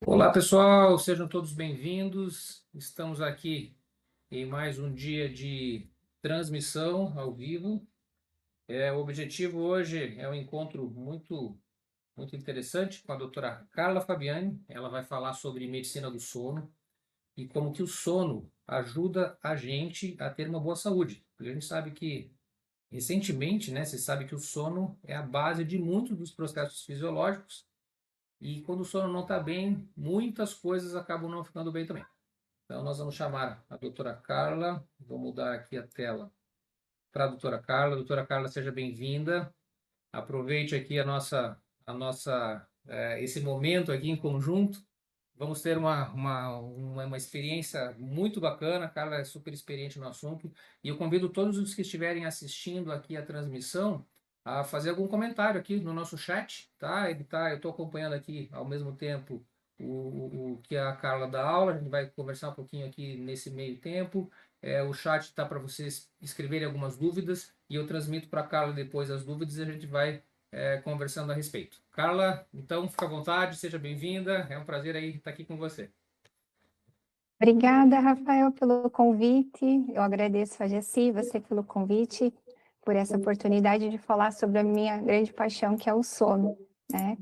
Olá, pessoal, sejam todos bem-vindos. Estamos aqui em mais um dia de transmissão ao vivo. O objetivo hoje é um encontro muito interessante com a doutora Carla Fabiani. Ela vai falar sobre medicina do sono e como que o sono ajuda a gente a ter uma boa saúde. Porque a gente sabe que, recentemente, né, você sabe que o sono é a base de muitos dos processos fisiológicos e quando o sono não está bem, muitas coisas acabam não ficando bem também. Então, nós vamos chamar a doutora Carla. Vou mudar aqui a tela para a doutora Carla. Doutora Carla, seja bem-vinda. Aproveite aqui esse momento aqui em conjunto. Vamos ter uma experiência muito bacana. A Carla é super experiente no assunto. E eu convido todos os que estiverem assistindo aqui a transmissão a fazer algum comentário aqui no nosso chat, tá? Eu estou acompanhando aqui ao mesmo tempo o que a Carla dá aula. A gente vai conversar um pouquinho aqui nesse meio tempo. O chat está para vocês escreverem algumas dúvidas e eu transmito para a Carla depois as dúvidas e a gente vai conversando a respeito. Carla, então fica à vontade, seja bem-vinda. É um prazer aí estar aqui com você. Obrigada, Rafael, pelo convite. Eu agradeço a Jessi, você pelo convite, por essa oportunidade de falar sobre a minha grande paixão, que é o sono, né?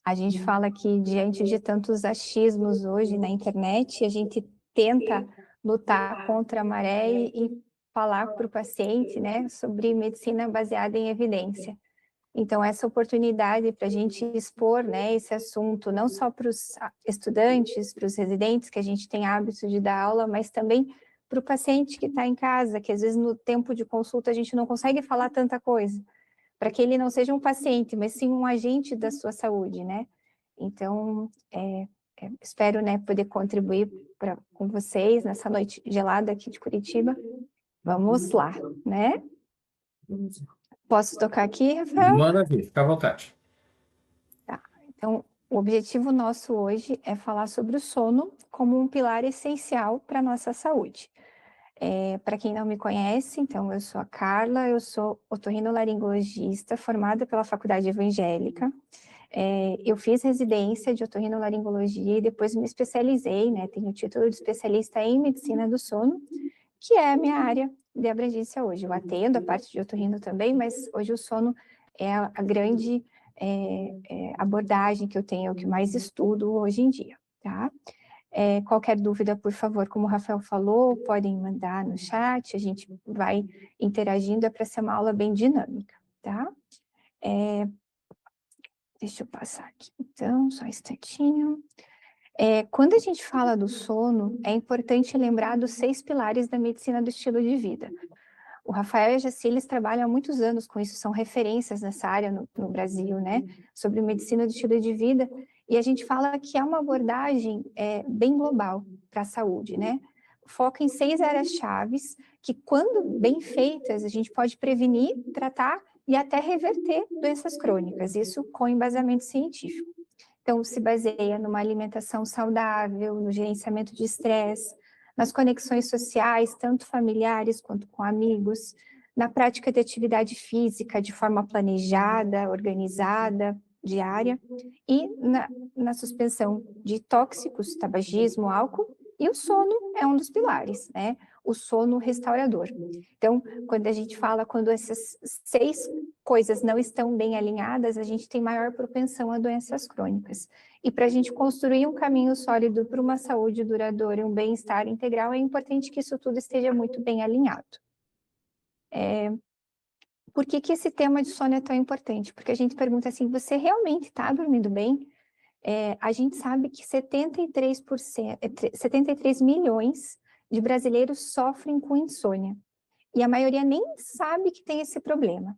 A gente fala que diante de tantos achismos hoje na internet, a gente tenta lutar contra a maré e falar para o paciente, né, sobre medicina baseada em evidência. Então, essa oportunidade para a gente expor, né, esse assunto, não só para os estudantes, para os residentes, que a gente tem hábito de dar aula, mas também para o paciente que está em casa, que às vezes no tempo de consulta a gente não consegue falar tanta coisa, para que ele não seja um paciente, mas sim um agente da sua saúde, né? Então, espero, né, poder contribuir com vocês nessa noite gelada aqui de Curitiba. Vamos lá, né? Posso tocar aqui, Rafael? Manda ver, fica à vontade. Tá. Então, o objetivo nosso hoje é falar sobre o sono como um pilar essencial para a nossa saúde. Para quem não me conhece, então eu sou a Carla, eu sou otorrinolaringologista formada pela Faculdade Evangélica. Eu fiz residência de otorrinolaringologia e depois me especializei, né? Tenho o título de especialista em medicina do sono, que é a minha área de abrangência hoje. Eu atendo a parte de otorrino também, mas hoje o sono é a grande abordagem que eu tenho, é o que mais estudo hoje em dia, tá? Qualquer dúvida, por favor, como o Rafael falou, podem mandar no chat, a gente vai interagindo, é para ser uma aula bem dinâmica, tá? Deixa eu passar aqui, então, só um instantinho. Quando a gente fala do sono, é importante lembrar dos 6 pilares da medicina do estilo de vida. O Rafael e a Jessi, eles trabalham há muitos anos com isso, são referências nessa área no Brasil, né? Sobre medicina do estilo de vida, e a gente fala que é uma abordagem bem global para a saúde, né? Foca em 6 áreas-chaves que, quando bem feitas, a gente pode prevenir, tratar e até reverter doenças crônicas, isso com embasamento científico. Então, se baseia numa alimentação saudável, no gerenciamento de estresse, nas conexões sociais, tanto familiares quanto com amigos, na prática de atividade física de forma planejada, organizada, diária, e na suspensão de tóxicos, tabagismo, álcool, e o sono é um dos pilares, né? O sono restaurador. Então, quando a gente fala, quando essas 6 coisas não estão bem alinhadas, a gente tem maior propensão a doenças crônicas. E para a gente construir um caminho sólido para uma saúde duradoura e um bem-estar integral, é importante que isso tudo esteja muito bem alinhado. Por que esse tema de sono é tão importante? Porque a gente pergunta assim, você realmente está dormindo bem? A gente sabe que 73 milhões de brasileiros sofrem com insônia. E a maioria nem sabe que tem esse problema.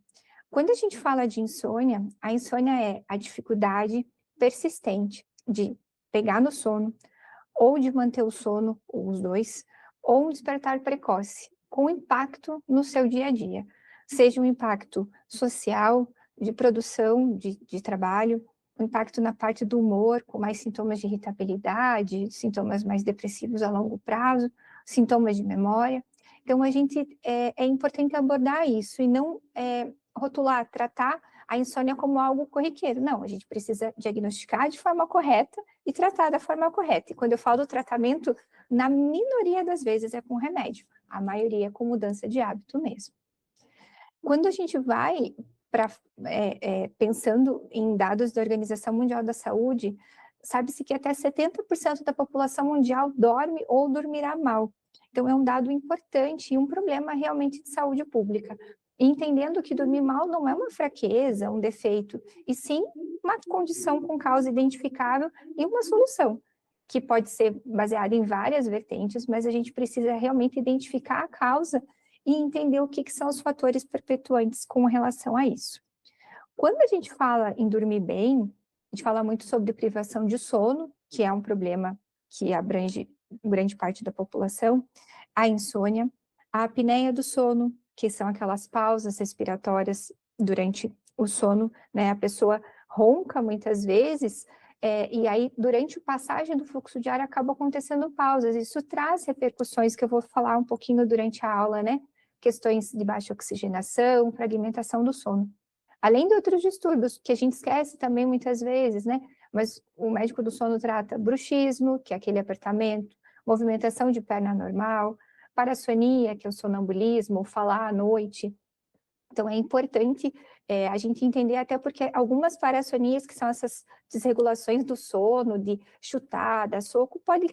Quando a gente fala de insônia, a insônia é a dificuldade persistente de pegar no sono, ou de manter o sono, ou os dois, ou um despertar precoce, com impacto no seu dia a dia. Seja um impacto social, de produção de trabalho, um impacto na parte do humor, com mais sintomas de irritabilidade, sintomas mais depressivos a longo prazo, sintomas de memória. Então, é importante abordar isso e não rotular, tratar a insônia como algo corriqueiro. Não, a gente precisa diagnosticar de forma correta e tratar da forma correta. E quando eu falo do tratamento, na minoria das vezes é com remédio, a maioria é com mudança de hábito mesmo. Quando a gente vai para pensando em dados da Organização Mundial da Saúde, sabe-se que até 70% da população mundial dorme ou dormirá mal. Então, é um dado importante e um problema realmente de saúde pública. Entendendo que dormir mal não é uma fraqueza, um defeito, e sim uma condição com causa identificável e uma solução, que pode ser baseada em várias vertentes, mas a gente precisa realmente identificar a causa e entender o que são os fatores perpetuantes com relação a isso. Quando a gente fala em dormir bem, a gente fala muito sobre privação de sono, que é um problema que abrange grande parte da população, a insônia, a apneia do sono, que são aquelas pausas respiratórias durante o sono, né? A pessoa ronca muitas vezes, e aí durante a passagem do fluxo de ar acaba acontecendo pausas. Isso traz repercussões que eu vou falar um pouquinho durante a aula, né? Questões de baixa oxigenação, fragmentação do sono. Além de outros distúrbios que a gente esquece também muitas vezes, né? Mas o médico do sono trata bruxismo, que é aquele apertamento, movimentação de perna normal, parassonia, que é o sonambulismo, o falar à noite. Então, é importante a gente entender, até porque algumas parassonias, que são essas desregulações do sono, de chutada, soco, podem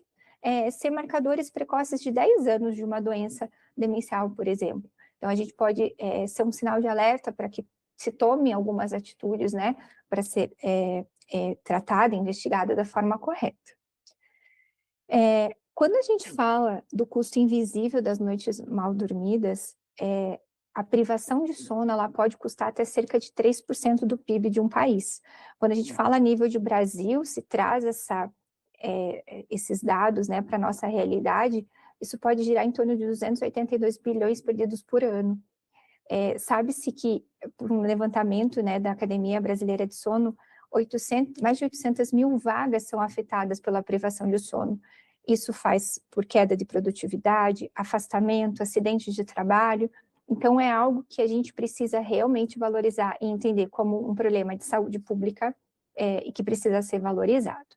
ser marcadores precoces de 10 anos de uma doença demencial, por exemplo. Então, a gente pode ser um sinal de alerta para que se tome algumas atitudes, né, para ser tratada, investigada da forma correta. Quando a gente fala do custo invisível das noites mal dormidas, a privação de sono ela pode custar até cerca de 3% do PIB de um país. Quando a gente fala a nível de Brasil, se traz esses dados, né, para a nossa realidade, isso pode girar em torno de 282 bilhões perdidos por ano. Sabe-se que, por um levantamento, né, da Academia Brasileira de Sono, mais de 800 mil vagas são afetadas pela privação de sono. Isso faz por queda de produtividade, afastamento, acidentes de trabalho. Então, é algo que a gente precisa realmente valorizar e entender como um problema de saúde pública e que precisa ser valorizado.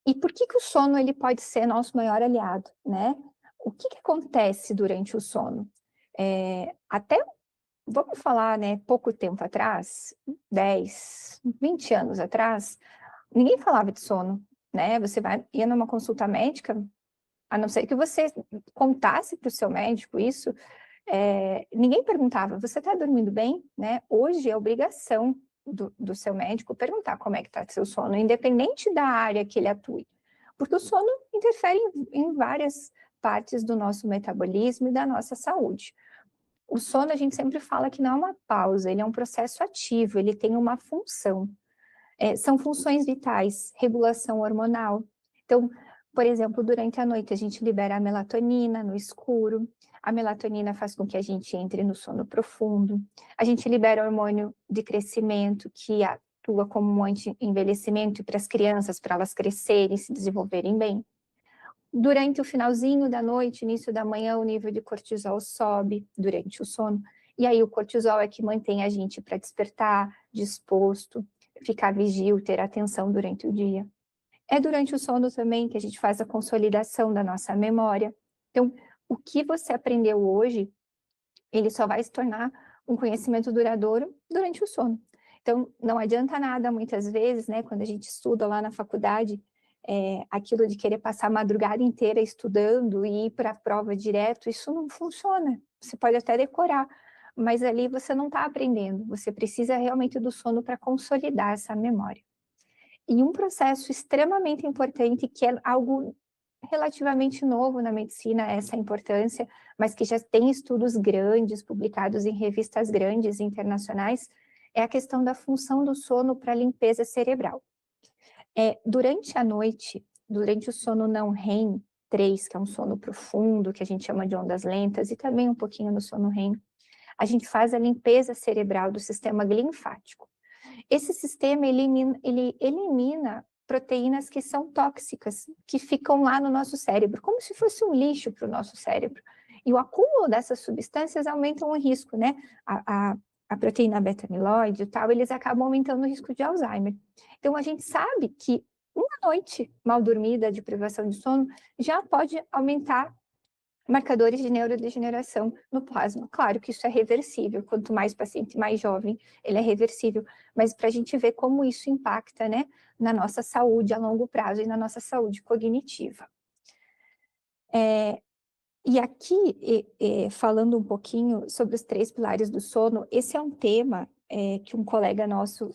E por que o sono ele pode ser nosso maior aliado, né? O que acontece durante o sono? Vamos falar, né, pouco tempo atrás, 10, 20 anos atrás, ninguém falava de sono, né? Você ia numa consulta médica, a não ser que você contasse para o seu médico isso, ninguém perguntava, você está dormindo bem? Né? Hoje é obrigação do seu médico perguntar como é que está seu sono, independente da área que ele atue, porque o sono interfere em várias partes do nosso metabolismo e da nossa saúde. O sono, a gente sempre fala que não é uma pausa, ele é um processo ativo, ele tem uma função. São funções vitais, regulação hormonal. Então, por exemplo, durante a noite a gente libera a melatonina no escuro, a melatonina faz com que a gente entre no sono profundo, a gente libera o hormônio de crescimento, que atua como um anti-envelhecimento para as crianças, para elas crescerem e se desenvolverem bem. Durante o finalzinho da noite, início da manhã, o nível de cortisol sobe durante o sono. E aí o cortisol é que mantém a gente para despertar, disposto, ficar vigil, ter atenção durante o dia. É durante o sono também que a gente faz a consolidação da nossa memória. Então, o que você aprendeu hoje, ele só vai se tornar um conhecimento duradouro durante o sono. Então, não adianta nada, muitas vezes, né, quando a gente estuda lá na faculdade, aquilo de querer passar a madrugada inteira estudando e ir para a prova direto, isso não funciona. Você pode até decorar, mas ali você não está aprendendo. Você precisa realmente do sono para consolidar essa memória. E um processo extremamente importante, que é algo relativamente novo na medicina, essa importância, mas que já tem estudos grandes, publicados em revistas grandes internacionais, é a questão da função do sono para a limpeza cerebral. Durante a noite, durante o sono não REM 3, que é um sono profundo, que a gente chama de ondas lentas, e também um pouquinho no sono REM, a gente faz a limpeza cerebral do sistema linfático. Esse sistema ele elimina proteínas que são tóxicas, que ficam lá no nosso cérebro, como se fosse um lixo para o nosso cérebro. E o acúmulo dessas substâncias aumenta o risco, né? A proteína beta-amiloide e tal, eles acabam aumentando o risco de Alzheimer. Então, a gente sabe que uma noite mal dormida de privação de sono já pode aumentar marcadores de neurodegeneração no plasma. Claro que isso é reversível, quanto mais paciente mais jovem, ele é reversível, mas para a gente ver como isso impacta, né, na nossa saúde a longo prazo e na nossa saúde cognitiva. E aqui, falando um pouquinho sobre os 3 pilares do sono, esse é um tema que um colega nosso,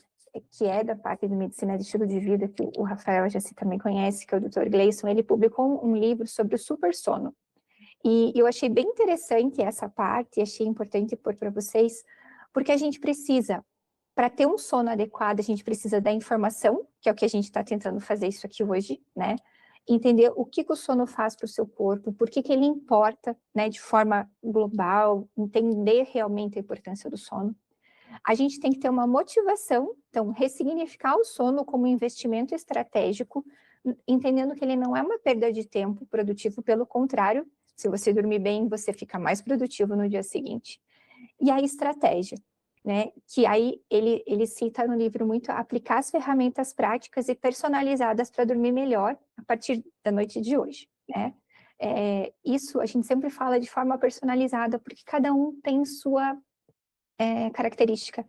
que é da parte de medicina de estilo de vida, que o Rafael já se também conhece, que é o Dr. Gleison, ele publicou um livro sobre o supersono. E eu achei bem interessante essa parte, e achei importante pôr para vocês, porque a gente precisa, para ter um sono adequado, a gente precisa da informação, que é o que a gente está tentando fazer isso aqui hoje, né? Entender o que o sono faz para o seu corpo, por que ele importa, né, de forma global, entender realmente a importância do sono. A gente tem que ter uma motivação, então, ressignificar o sono como um investimento estratégico, entendendo que ele não é uma perda de tempo produtivo, pelo contrário, se você dormir bem, você fica mais produtivo no dia seguinte. E a estratégia, né? Que aí ele cita no livro muito aplicar as ferramentas práticas e personalizadas para dormir melhor a partir da noite de hoje, né? Isso a gente sempre fala de forma personalizada, porque cada um tem sua característica.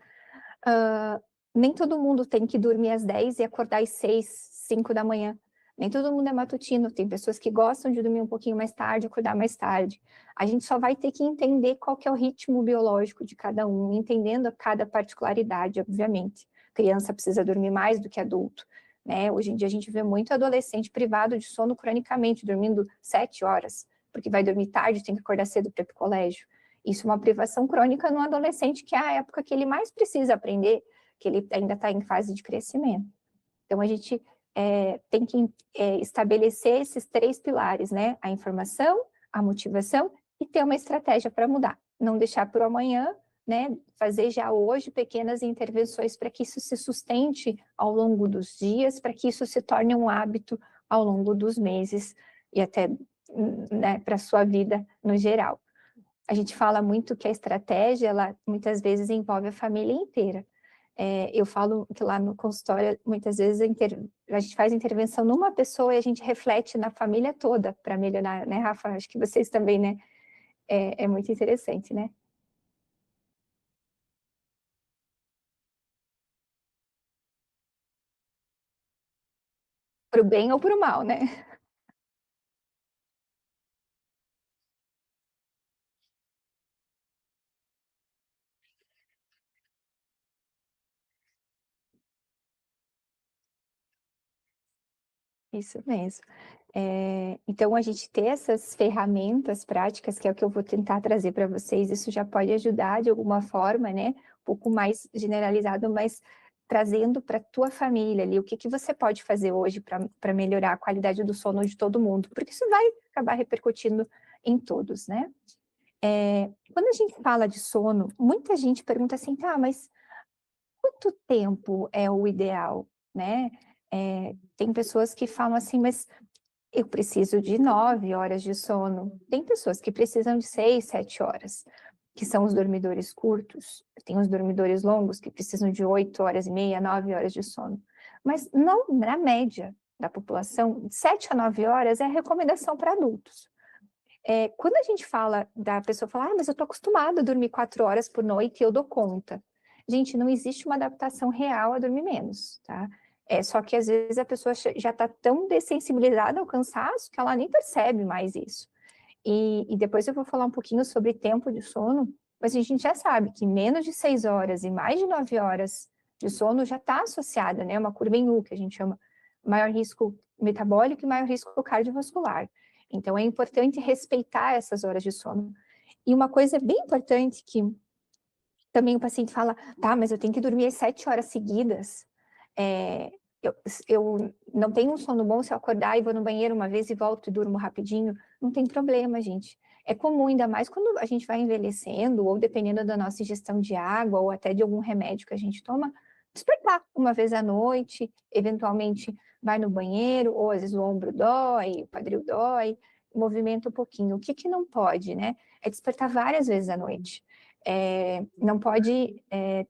Nem todo mundo tem que dormir às 10 e acordar às 6, 5 da manhã. Nem todo mundo é matutino, tem pessoas que gostam de dormir um pouquinho mais tarde, acordar mais tarde. A gente só vai ter que entender qual que é o ritmo biológico de cada um, entendendo cada particularidade, obviamente. Criança precisa dormir mais do que adulto, né? Hoje em dia a gente vê muito adolescente privado de sono cronicamente, dormindo 7 horas, porque vai dormir tarde, tem que acordar cedo para ir para o colégio. Isso é uma privação crônica no adolescente, que é a época que ele mais precisa aprender, que ele ainda está em fase de crescimento. Então, a gente tem que estabelecer esses 3 pilares, né? A informação, a motivação e ter uma estratégia para mudar. Não deixar para o amanhã, né? Fazer já hoje pequenas intervenções para que isso se sustente ao longo dos dias, para que isso se torne um hábito ao longo dos meses e até, né, para a sua vida no geral. A gente fala muito que a estratégia, ela muitas vezes envolve a família inteira. Eu falo que lá no consultório, muitas vezes a gente faz intervenção numa pessoa e a gente reflete na família toda para melhorar, né, Rafa? Acho que vocês também, né? É muito interessante, né? Para o bem ou para o mal, né? Isso mesmo. Então, a gente ter essas ferramentas práticas, que é o que eu vou tentar trazer para vocês, isso já pode ajudar de alguma forma, né? Um pouco mais generalizado, mas trazendo para a tua família ali, o que você pode fazer hoje para melhorar a qualidade do sono de todo mundo, porque isso vai acabar repercutindo em todos, né? Quando a gente fala de sono, muita gente pergunta assim, tá, mas quanto tempo é o ideal, né? Tem pessoas que falam assim, mas eu preciso de 9 horas de sono. Tem pessoas que precisam de 6, 7 horas, que são os dormidores curtos. Tem os dormidores longos que precisam de 8 horas e meia, 9 horas de sono. Mas não na média da população, 7 a 9 horas é a recomendação para adultos. Quando a gente fala da pessoa falar, mas eu estou acostumada a dormir 4 horas por noite e eu dou conta. Gente, não existe uma adaptação real a dormir menos, tá? Só que às vezes a pessoa já está tão dessensibilizada ao cansaço que ela nem percebe mais isso. E depois eu vou falar um pouquinho sobre tempo de sono, mas a gente já sabe que menos de 6 horas e mais de 9 horas de sono já está associada, né? Uma curva em U, que a gente chama maior risco metabólico e maior risco cardiovascular. Então, é importante respeitar essas horas de sono. E uma coisa bem importante que também o paciente fala, tá, mas eu tenho que dormir às 7 horas seguidas. É, eu não tenho um sono bom se eu acordar e vou no banheiro uma vez e volto e durmo rapidinho. Não tem problema, gente. É comum, ainda mais quando a gente vai envelhecendo, ou dependendo da nossa ingestão de água, ou até de algum remédio que a gente toma, despertar uma vez à noite, eventualmente vai no banheiro, ou às vezes o ombro dói, o quadril dói, movimenta um pouquinho. O que não pode, né? É despertar várias vezes à noite. Não pode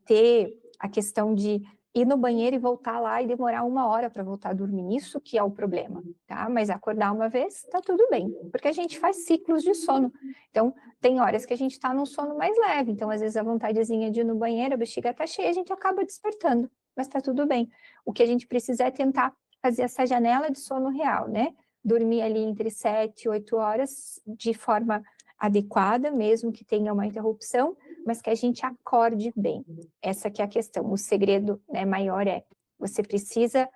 ter a questão de ir no banheiro e voltar lá e demorar 1 hora para voltar a dormir. Isso que é o problema, tá? Mas acordar uma vez, tá tudo bem, porque a gente faz ciclos de sono. Então, tem horas que a gente está num sono mais leve, então às vezes a vontadezinha de ir no banheiro, a bexiga tá cheia, a gente acaba despertando, mas tá tudo bem. O que a gente precisa é tentar fazer essa janela de sono real, né? Dormir ali entre 7 e 8 horas de forma adequada, mesmo que tenha uma interrupção, mas que a gente acorde bem. Essa que é a questão. O segredo, né, maior é, você precisa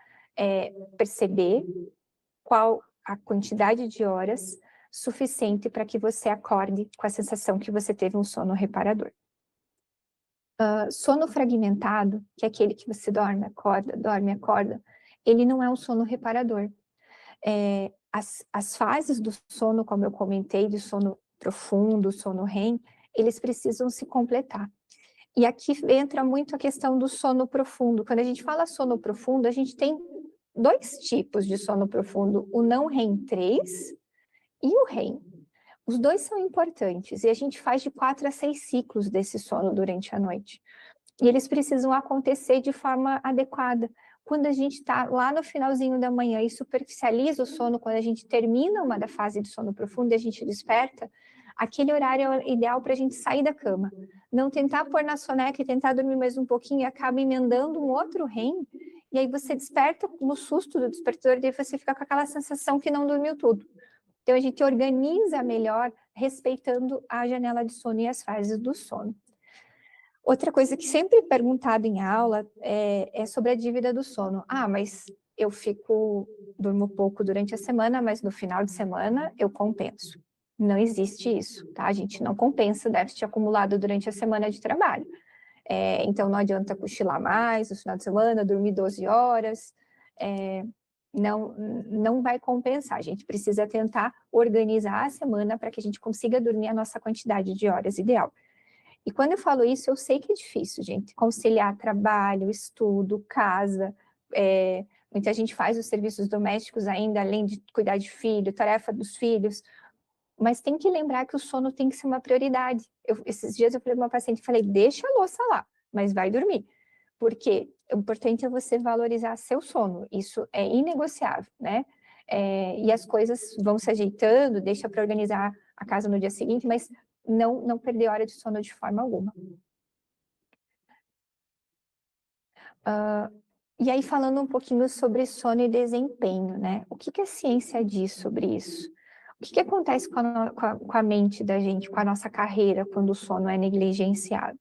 perceber qual a quantidade de horas suficiente para que você acorde com a sensação que você teve um sono reparador. Sono fragmentado, que é aquele que você dorme, acorda, ele não é um sono reparador. As fases do sono, como eu comentei, de sono profundo, sono REM, eles precisam se completar. E aqui entra muito a questão do sono profundo. Quando a gente fala sono profundo, a gente tem 2 tipos de sono profundo, o não REM 3 e o REM. Os 2 são importantes e a gente faz de 4 a 6 ciclos desse sono durante a noite. E eles precisam acontecer de forma adequada. Quando a gente está lá no finalzinho da manhã e superficializa o sono, quando a gente termina uma da fase de sono profundo e a gente desperta, aquele horário é o ideal para a gente sair da cama. Não tentar pôr na soneca e tentar dormir mais um pouquinho e acaba emendando um outro REM, e aí você desperta no susto do despertador e você fica com aquela sensação que não dormiu tudo. Então a gente organiza melhor respeitando a janela de sono e as fases do sono. Outra coisa que sempre é perguntado em aula é sobre a dívida do sono. Mas eu durmo pouco durante a semana, mas no final de semana eu compenso. Não existe isso, tá? A gente não compensa o déficit acumulado durante a semana de trabalho. Então não adianta cochilar mais no final de semana, dormir 12 horas, não vai compensar. A gente precisa tentar organizar a semana para que a gente consiga dormir a nossa quantidade de horas ideal. E quando eu falo isso, eu sei que é difícil, gente, conciliar trabalho, estudo, casa, muita gente faz os serviços domésticos ainda, além de cuidar de filho, tarefa dos filhos, mas tem que lembrar que o sono tem que ser uma prioridade. Esses dias eu falei para uma paciente, falei, deixa a louça lá, mas vai dormir, porque o importante é você valorizar seu sono, isso é inegociável, né? E as coisas vão se ajeitando, deixa para organizar a casa no dia seguinte, mas não perder hora de sono de forma alguma. E aí, falando um pouquinho sobre sono e desempenho, né? O que a ciência diz sobre isso? O que acontece com a mente da gente, com a nossa carreira, quando o sono é negligenciado?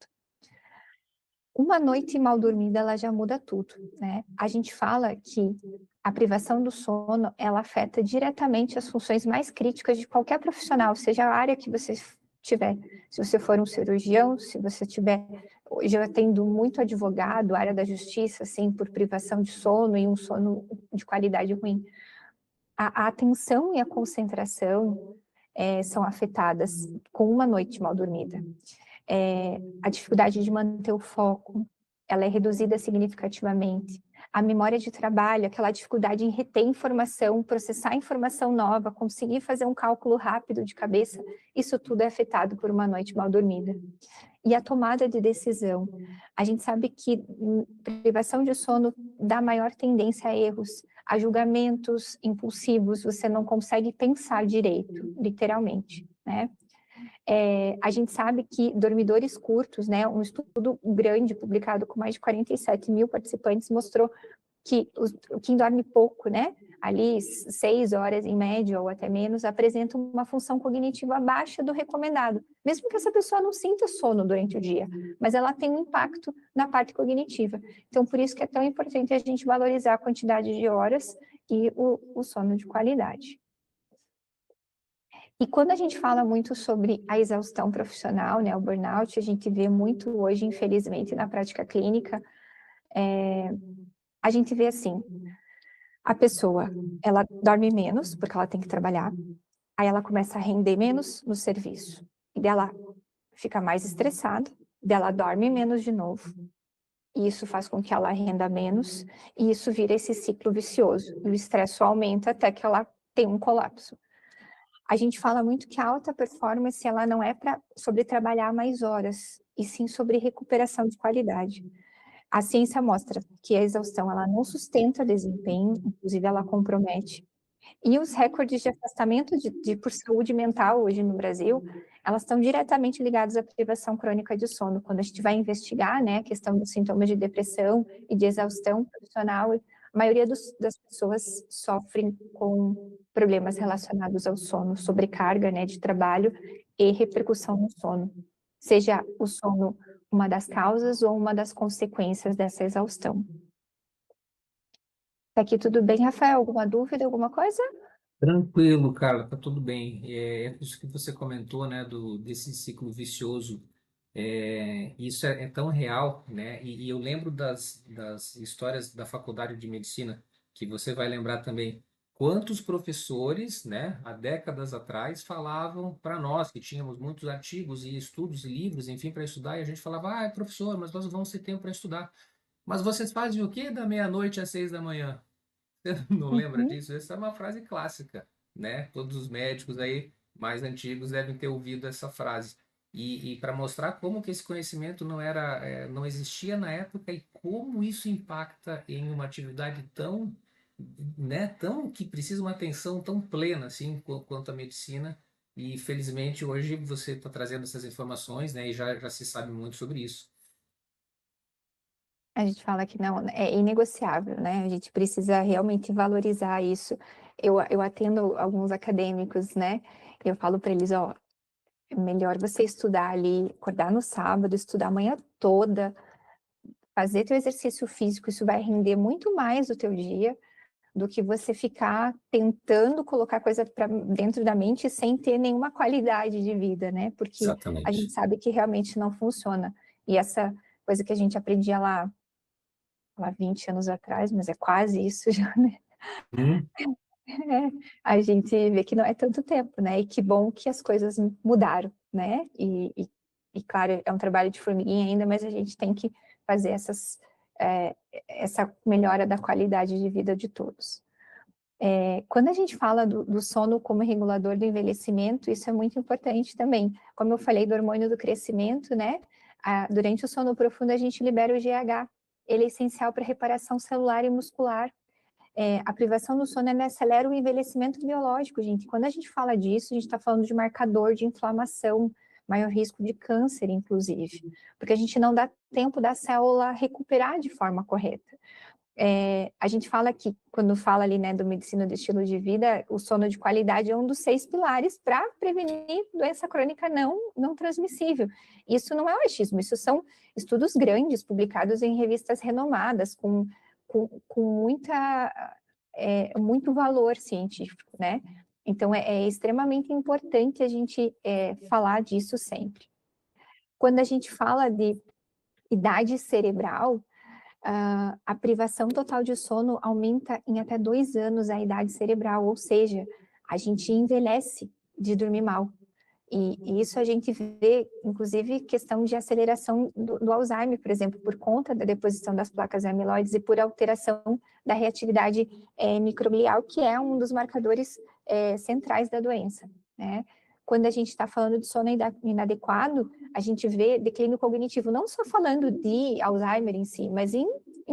Uma noite mal dormida, ela já muda tudo, né? A gente fala que a privação do sono, ela afeta diretamente as funções mais críticas de qualquer profissional, seja a área que você tiver. Se você for um cirurgião, se você tiver... Hoje eu atendo muito advogado, área da justiça, assim, por privação de sono e um sono de qualidade ruim. A atenção e a concentração são afetadas com uma noite mal dormida. A dificuldade de manter o foco, ela é reduzida significativamente. A memória de trabalho, aquela dificuldade em reter informação, processar informação nova, conseguir fazer um cálculo rápido de cabeça, isso tudo é afetado por uma noite mal dormida. E a tomada de decisão. A gente sabe que privação de sono dá maior tendência a erros, a julgamentos impulsivos, você não consegue pensar direito, literalmente, né? A gente sabe que dormidores curtos, né, um estudo grande publicado com mais de 47 mil participantes mostrou que quem dorme pouco, né, ali 6 horas em média ou até menos, apresenta uma função cognitiva abaixo do recomendado, mesmo que essa pessoa não sinta sono durante o dia, mas ela tem um impacto na parte cognitiva. Então, por isso que é tão importante a gente valorizar a quantidade de horas e o sono de qualidade. E quando a gente fala muito sobre a exaustão profissional, né, o burnout, a gente vê muito hoje, infelizmente, na prática clínica, a gente vê assim, a pessoa, ela dorme menos, porque ela tem que trabalhar, aí ela começa a render menos no serviço, e dela fica mais estressada, dela dorme menos de novo, e isso faz com que ela renda menos, e isso vira esse ciclo vicioso, e o estresse só aumenta até que ela tem um colapso. A gente fala muito que a alta performance, ela não é sobre trabalhar mais horas, e sim sobre recuperação de qualidade. A ciência mostra que a exaustão, ela não sustenta desempenho, inclusive ela compromete. E os recordes de afastamento por saúde mental hoje no Brasil, elas estão diretamente ligadas à privação crônica de sono. Quando a gente vai investigar, né, a questão dos sintomas de depressão e de exaustão profissional, a maioria das pessoas sofrem com problemas relacionados ao sono, sobrecarga, né, de trabalho e repercussão no sono. Seja o sono uma das causas ou uma das consequências dessa exaustão. Tá aqui tudo bem, Rafael? Alguma dúvida, alguma coisa? Tranquilo, cara, tá tudo bem. É isso que você comentou, né, desse ciclo vicioso. Isso é tão real, né? E eu lembro das histórias da faculdade de medicina, que você vai lembrar também. Quantos professores, né, há décadas atrás, falavam para nós, que tínhamos muitos artigos e estudos e livros, enfim, para estudar, e a gente falava, professor, mas nós não vamos ter tempo para estudar. Mas vocês fazem o quê da meia-noite às 6 da manhã? Você não lembra Uhum. disso? Essa é uma frase clássica, né? Todos os médicos aí mais antigos devem ter ouvido essa frase. E para mostrar como que esse conhecimento não existia na época e como isso impacta em uma atividade tão, né, tão que precisa uma atenção tão plena assim quanto a medicina. E felizmente hoje você está trazendo essas informações, né? E já se sabe muito sobre isso. A gente fala que não, é inegociável, né? A gente precisa realmente valorizar isso. Eu atendo alguns acadêmicos, né? Eu falo para eles, ó, é melhor você estudar ali, acordar no sábado, estudar a manhã toda, fazer teu exercício físico, isso vai render muito mais o teu dia do que você ficar tentando colocar coisa para dentro da mente sem ter nenhuma qualidade de vida, né? Porque a gente Exatamente. sabe que realmente não funciona. E essa coisa que a gente aprendia lá 20 anos atrás, mas é quase isso já, né? Hum, É, a gente vê que não é tanto tempo, né? E que bom que as coisas mudaram, né? E claro, é um trabalho de formiguinha ainda, mas a gente tem que fazer é, essa melhora da qualidade de vida de todos. Quando a gente fala do sono como regulador do envelhecimento, isso é muito importante também. Como eu falei do hormônio do crescimento, né? Durante o sono profundo, a gente libera o GH. Ele é essencial para a reparação celular e muscular. A privação do sono ela acelera o envelhecimento biológico, gente. Quando a gente fala disso, a gente está falando de marcador de inflamação, maior risco de câncer, inclusive, porque a gente não dá tempo da célula recuperar de forma correta. A gente fala que, quando fala ali, né, do medicina do estilo de vida, o sono de qualidade é um dos 6 pilares para prevenir doença crônica não transmissível. Isso não é um achismo, isso são estudos grandes, publicados em revistas renomadas, com muito valor científico, né? Então, é extremamente importante a gente falar disso sempre. Quando a gente fala de idade cerebral, a privação total de sono aumenta em até 2 anos a idade cerebral, ou seja, a gente envelhece de dormir mal. E isso a gente vê, inclusive, questão de aceleração do Alzheimer, por exemplo, por conta da deposição das placas amiloides e por alteração da reatividade microglial, que é um dos marcadores centrais da doença, né? Quando a gente está falando de sono inadequado, a gente vê declínio cognitivo, não só falando de Alzheimer em si, mas em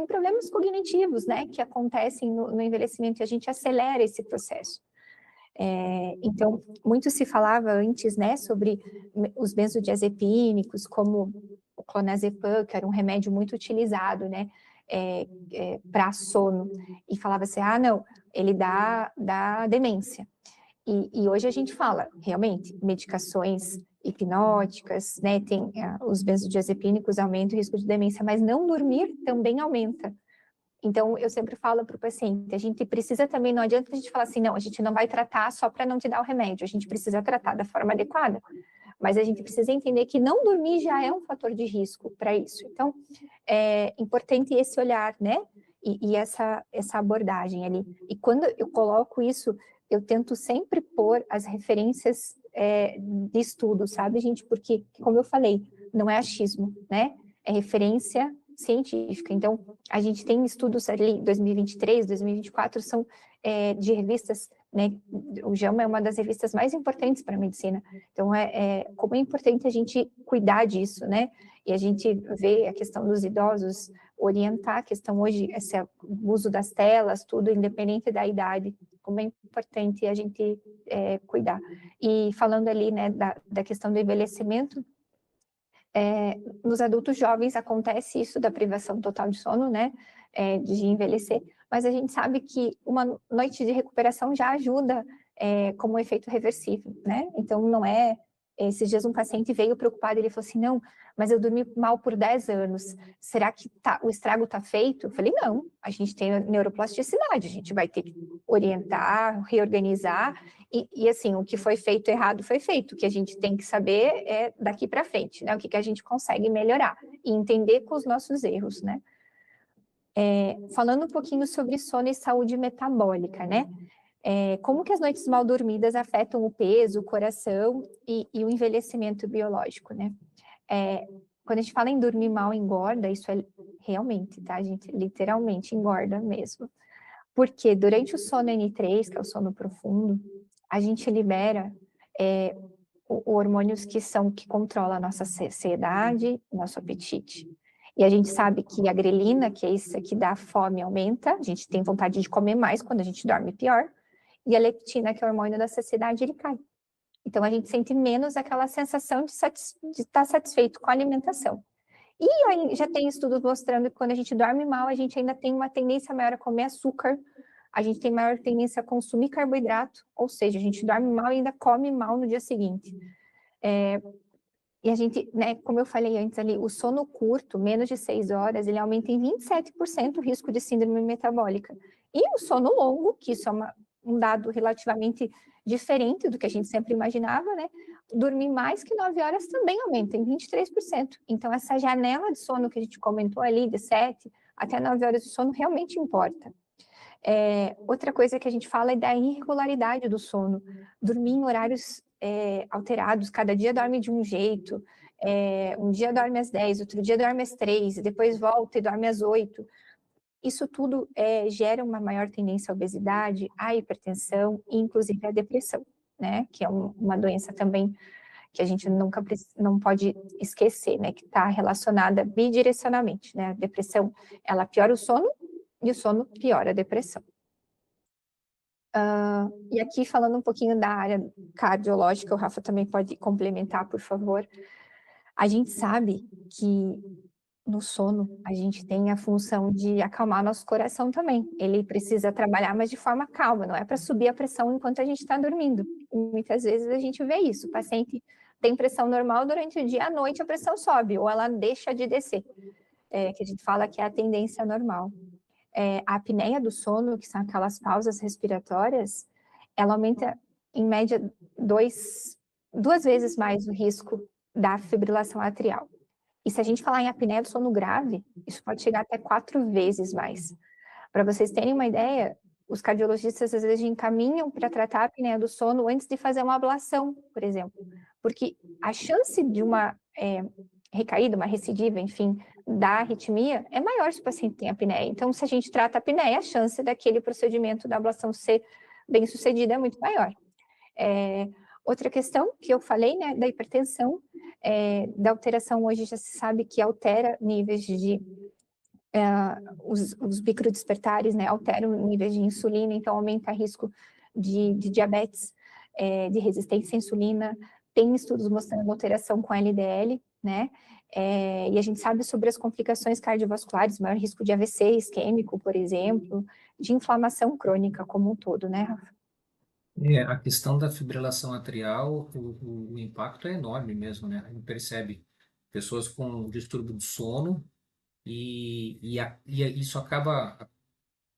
problemas cognitivos, né, que acontecem no envelhecimento, e a gente acelera esse processo. Então, muito se falava antes, né, sobre os benzodiazepínicos, como o clonazepam, que era um remédio muito utilizado, né, para sono, e falava-se, não, ele dá demência. E hoje a gente fala, realmente, medicações hipnóticas, né, tem os benzodiazepínicos aumentam o risco de demência, mas não dormir também aumenta. Então, eu sempre falo para o paciente, a gente precisa também, não adianta a gente falar assim, não, a gente não vai tratar só para não te dar o remédio, a gente precisa tratar da forma adequada, mas a gente precisa entender que não dormir já é um fator de risco para isso. Então, é importante esse olhar, né? E essa abordagem ali. E quando eu coloco isso, eu tento sempre pôr as referências de estudo, sabe, gente? Porque, como eu falei, não é achismo, né? É referência científica. Então, a gente tem estudos ali, 2023, 2024, são de revistas, né? O JAMA é uma das revistas mais importantes para a medicina. Então, como é importante a gente cuidar disso, né? E a gente vê a questão dos idosos, orientar a questão hoje, o uso das telas, tudo, independente da idade, como é importante a gente cuidar. E falando ali, né, da questão do envelhecimento, nos adultos jovens acontece isso da privação total de sono, né, de envelhecer, mas a gente sabe que uma noite de recuperação já ajuda como efeito reversível, né? Então não é... Esses dias um paciente veio preocupado, ele falou assim, não, mas eu dormi mal por 10 anos, será que o estrago está feito? Eu falei, não, a gente tem neuroplasticidade, a gente vai ter que orientar, reorganizar, e assim, o que foi feito errado foi feito. O que a gente tem que saber é daqui para frente, né? O que a gente consegue melhorar e entender com os nossos erros, né? Falando um pouquinho sobre sono e saúde metabólica, né? Como que as noites mal dormidas afetam o peso, o coração e o envelhecimento biológico, né? Quando a gente fala em dormir mal engorda, isso é realmente, tá, gente? Literalmente engorda mesmo. Porque durante o sono N3, que é o sono profundo, a gente libera hormônios que controlam a nossa saciedade, nosso apetite. E a gente sabe que a grelina, que é isso que dá fome, aumenta, a gente tem vontade de comer mais quando a gente dorme pior, e a leptina, que é o hormônio da saciedade, ele cai. Então a gente sente menos aquela sensação de estar satisfeito com a alimentação. E aí já tem estudos mostrando que quando a gente dorme mal, a gente ainda tem uma tendência maior a comer açúcar, a gente tem maior tendência a consumir carboidrato, ou seja, a gente dorme mal e ainda come mal no dia seguinte. E a gente, né, como eu falei antes ali, o sono curto, menos de 6 horas, ele aumenta em 27% o risco de síndrome metabólica. E o sono longo, que isso é um dado relativamente diferente do que a gente sempre imaginava, né? Dormir mais que 9 horas também aumenta em 23%. Então, essa janela de sono que a gente comentou ali, de 7 até 9 horas de sono, realmente importa. Outra coisa que a gente fala é da irregularidade do sono. Dormir em horários alterados, cada dia dorme de um jeito, um dia dorme às 10, outro dia dorme às 3, depois volta e dorme às 8. Isso tudo gera uma maior tendência à obesidade, à hipertensão e inclusive à depressão, né? Que é uma doença também que a gente não pode esquecer, né? Que está relacionada bidirecionalmente, né? A depressão, ela piora o sono e o sono piora a depressão. E aqui falando um pouquinho da área cardiológica, o Rafa também pode complementar, por favor. A gente sabe que no sono a gente tem a função de acalmar nosso coração também. Ele precisa trabalhar, mas de forma calma, não é para subir a pressão enquanto a gente está dormindo. E muitas vezes a gente vê isso, o paciente tem pressão normal durante o dia, à noite a pressão sobe, ou ela deixa de descer, que a gente fala que é a tendência normal. A apneia do sono, que são aquelas pausas respiratórias, ela aumenta em média duas vezes mais o risco da fibrilação atrial. E se a gente falar em apneia do sono grave, isso pode chegar até 4 vezes mais. Para vocês terem uma ideia, os cardiologistas às vezes encaminham para tratar a apneia do sono antes de fazer uma ablação, por exemplo, porque a chance de uma recaída, uma recidiva, enfim, da arritmia é maior se o paciente tem apneia. Então, se a gente trata a apneia, a chance daquele procedimento da ablação ser bem sucedida é muito maior. Outra questão que eu falei, né, da hipertensão, da alteração, hoje já se sabe que altera níveis de os microdespertares, né, alteram níveis de insulina, então aumenta o risco de diabetes, de resistência à insulina. Tem estudos mostrando alteração com LDL, né, e a gente sabe sobre as complicações cardiovasculares, maior risco de AVC isquêmico, por exemplo, de inflamação crônica como um todo, né, Rafa? A questão da fibrilação atrial, o impacto é enorme mesmo, né? A gente percebe pessoas com distúrbio do sono e isso acaba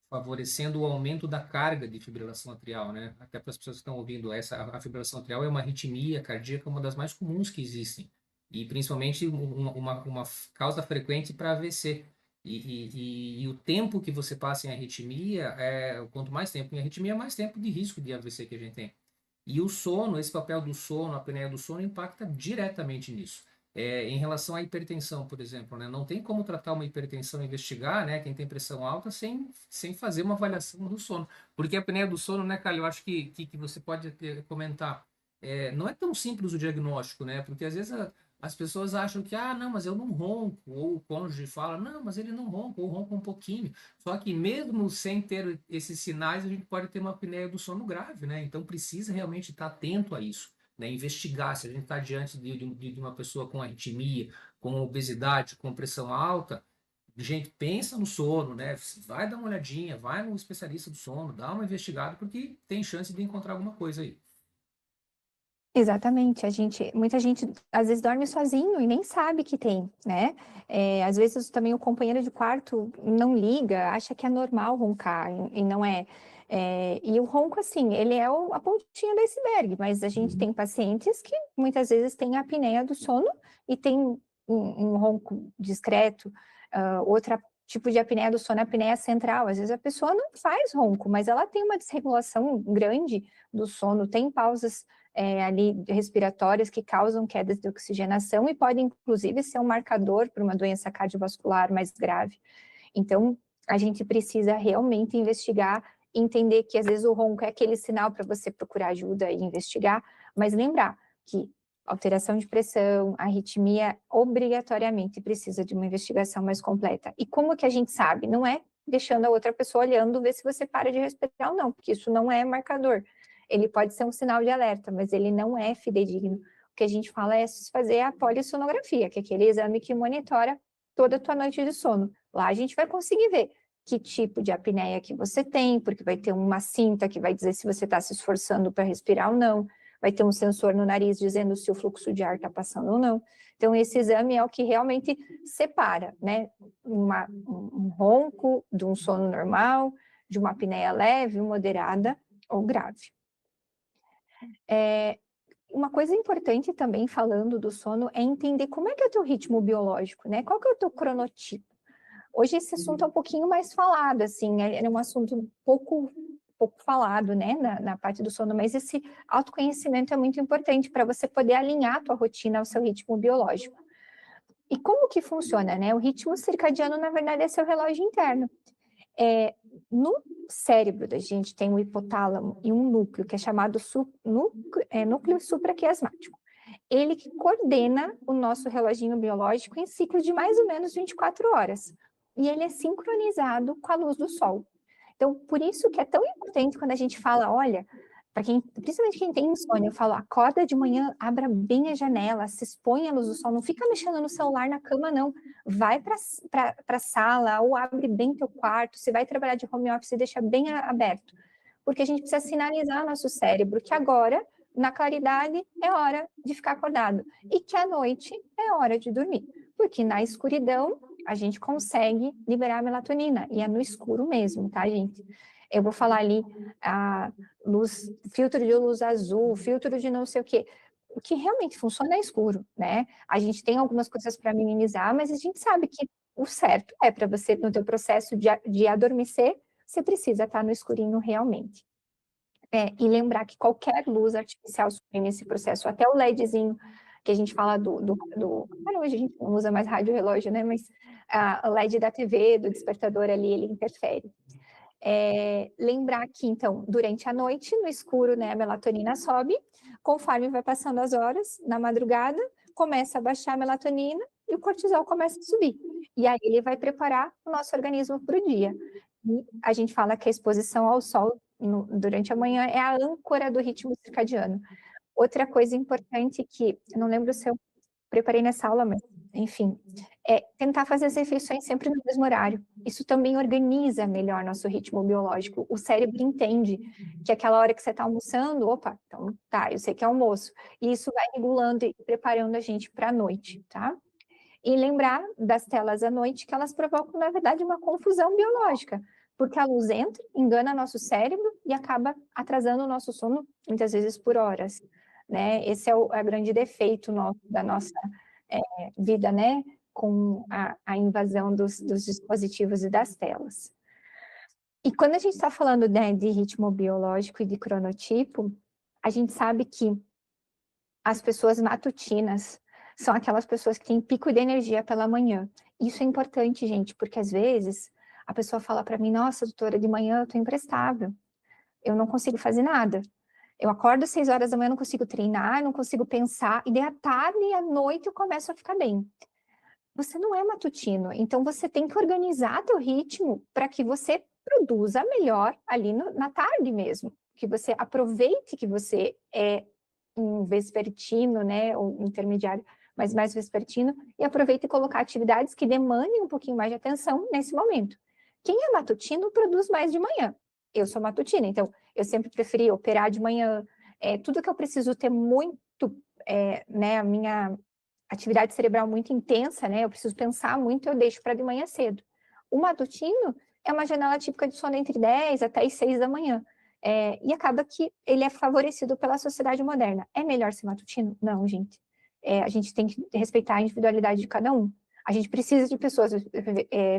favorecendo o aumento da carga de fibrilação atrial, né? Até para as pessoas que estão ouvindo, a fibrilação atrial é uma arritmia cardíaca, uma das mais comuns que existem, e principalmente uma causa frequente para AVC. E o tempo que você passa em arritmia, quanto mais tempo em arritmia, mais tempo de risco de AVC que a gente tem. E o sono, esse papel do sono, a apneia do sono, impacta diretamente nisso. Em relação à hipertensão, por exemplo, né? Não tem como tratar uma hipertensão, investigar, né, quem tem pressão alta sem fazer uma avaliação do sono. Porque a apneia do sono, né, Calho, eu acho que você pode comentar. Não é tão simples o diagnóstico, né? Porque às vezes as pessoas acham que, não, mas eu não ronco, ou o cônjuge fala, não, mas ele não ronca, ou ronca um pouquinho. Só que mesmo sem ter esses sinais, a gente pode ter uma apneia do sono grave, né? Então precisa realmente estar atento a isso, né? Investigar se a gente está diante de uma pessoa com arritmia, com obesidade, com pressão alta. Gente, pensa no sono, né? Vai dar uma olhadinha, vai no especialista do sono, dá uma investigada, porque tem chance de encontrar alguma coisa aí. Exatamente, muita gente às vezes dorme sozinho e nem sabe que tem, né? Às vezes também o companheiro de quarto não liga, acha que é normal roncar e não é. E o ronco, assim, ele é a pontinha do iceberg, mas a gente tem pacientes que muitas vezes têm apneia do sono e tem um ronco discreto, outra tipo de apneia do sono, a apneia central. Às vezes a pessoa não faz ronco, mas ela tem uma desregulação grande do sono, tem pausas ali respiratórias que causam quedas de oxigenação e podem, inclusive, ser um marcador para uma doença cardiovascular mais grave. Então, a gente precisa realmente investigar, entender que às vezes o ronco é aquele sinal para você procurar ajuda e investigar, mas lembrar que alteração de pressão, arritmia, obrigatoriamente precisa de uma investigação mais completa. E como que a gente sabe? Não é deixando a outra pessoa olhando, ver se você para de respirar ou não, porque isso não é marcador. Ele pode ser um sinal de alerta, mas ele não é fidedigno. O que a gente fala é fazer a polissonografia, que é aquele exame que monitora toda a tua noite de sono. Lá a gente vai conseguir ver que tipo de apneia que você tem, porque vai ter uma cinta que vai dizer se você está se esforçando para respirar ou não, vai ter um sensor no nariz dizendo se o fluxo de ar está passando ou não. Então, esse exame é o que realmente separa, né, um ronco de um sono normal, de uma apneia leve, moderada ou grave. Uma coisa importante também, falando do sono, é entender como é que é o teu ritmo biológico, né? Qual que é o teu cronotipo? Hoje esse assunto é um pouquinho mais falado, assim, é um assunto pouco falado, né, na parte do sono, mas esse autoconhecimento é muito importante para você poder alinhar a tua rotina ao seu ritmo biológico. E como que funciona, né? O ritmo circadiano, na verdade, é seu relógio interno. No cérebro da gente tem um hipotálamo e um núcleo, que é chamado núcleo supraquiasmático. Ele que coordena o nosso reloginho biológico em ciclos de mais ou menos 24 horas. E ele é sincronizado com a luz do sol. Então, por isso que é tão importante quando a gente fala, olha, para quem, principalmente quem tem insônia, eu falo, acorda de manhã, abra bem a janela, se expõe à luz do sol, não fica mexendo no celular na cama, não. Vai para a sala ou abre bem teu quarto, se vai trabalhar de home office, deixa bem aberto. Porque a gente precisa sinalizar ao nosso cérebro que agora, na claridade, é hora de ficar acordado. E que à noite é hora de dormir. Porque na escuridão, a gente consegue liberar a melatonina. E é no escuro mesmo, tá, gente? Eu vou falar ali a luz, filtro de luz azul, filtro de não sei o quê. O que realmente funciona é escuro, né? A gente tem algumas coisas para minimizar, mas a gente sabe que o certo é para você, no teu processo de adormecer, você precisa estar no escurinho realmente. E lembrar que qualquer luz artificial suprime esse processo, até o LEDzinho que a gente fala hoje a gente não usa mais rádio relógio, né? Mas o LED da TV, do despertador ali, ele interfere. Lembrar que, então, durante a noite, no escuro, né, a melatonina sobe, conforme vai passando as horas, na madrugada, começa a baixar a melatonina e o cortisol começa a subir. E aí ele vai preparar o nosso organismo para o dia. E a gente fala que a exposição ao sol durante a manhã é a âncora do ritmo circadiano. Outra coisa importante que, eu não lembro se eu preparei nessa aula, mas, enfim, é tentar fazer as refeições sempre no mesmo horário. Isso também organiza melhor nosso ritmo biológico. O cérebro entende que aquela hora que você está almoçando, opa, então tá, eu sei que é almoço. E isso vai regulando e preparando a gente para a noite, tá? E lembrar das telas à noite que elas provocam, na verdade, uma confusão biológica, porque a luz entra, engana nosso cérebro e acaba atrasando o nosso sono, muitas vezes por horas, né? Esse é o grande defeito da nossa vida, né? Com a invasão dos dispositivos e das telas. E quando a gente está falando, né, de ritmo biológico e de cronotipo, a gente sabe que as pessoas matutinas são aquelas pessoas que têm pico de energia pela manhã. Isso é importante, gente, porque às vezes a pessoa fala para mim, nossa, doutora, de manhã eu estou imprestável, eu não consigo fazer nada. Eu acordo às 6 horas da manhã, não consigo treinar, não consigo pensar, e daí à tarde e à noite eu começo a ficar bem. Você não é matutino, então você tem que organizar teu ritmo para que você produza melhor ali na tarde mesmo, que você aproveite que você é um vespertino, né, ou intermediário, mas mais vespertino, e aproveite e colocar atividades que demandem um pouquinho mais de atenção nesse momento. Quem é matutino produz mais de manhã. Eu sou matutina, então eu sempre preferi operar de manhã. Tudo que eu preciso ter muito, né, a minha atividade cerebral muito intensa, né? Eu preciso pensar muito, eu deixo para de manhã cedo. O matutino é uma janela típica de sono entre 10 até as 6 da manhã. E acaba que ele é favorecido pela sociedade moderna. É melhor ser matutino? Não, gente. A gente tem que respeitar a individualidade de cada um. A gente precisa de pessoas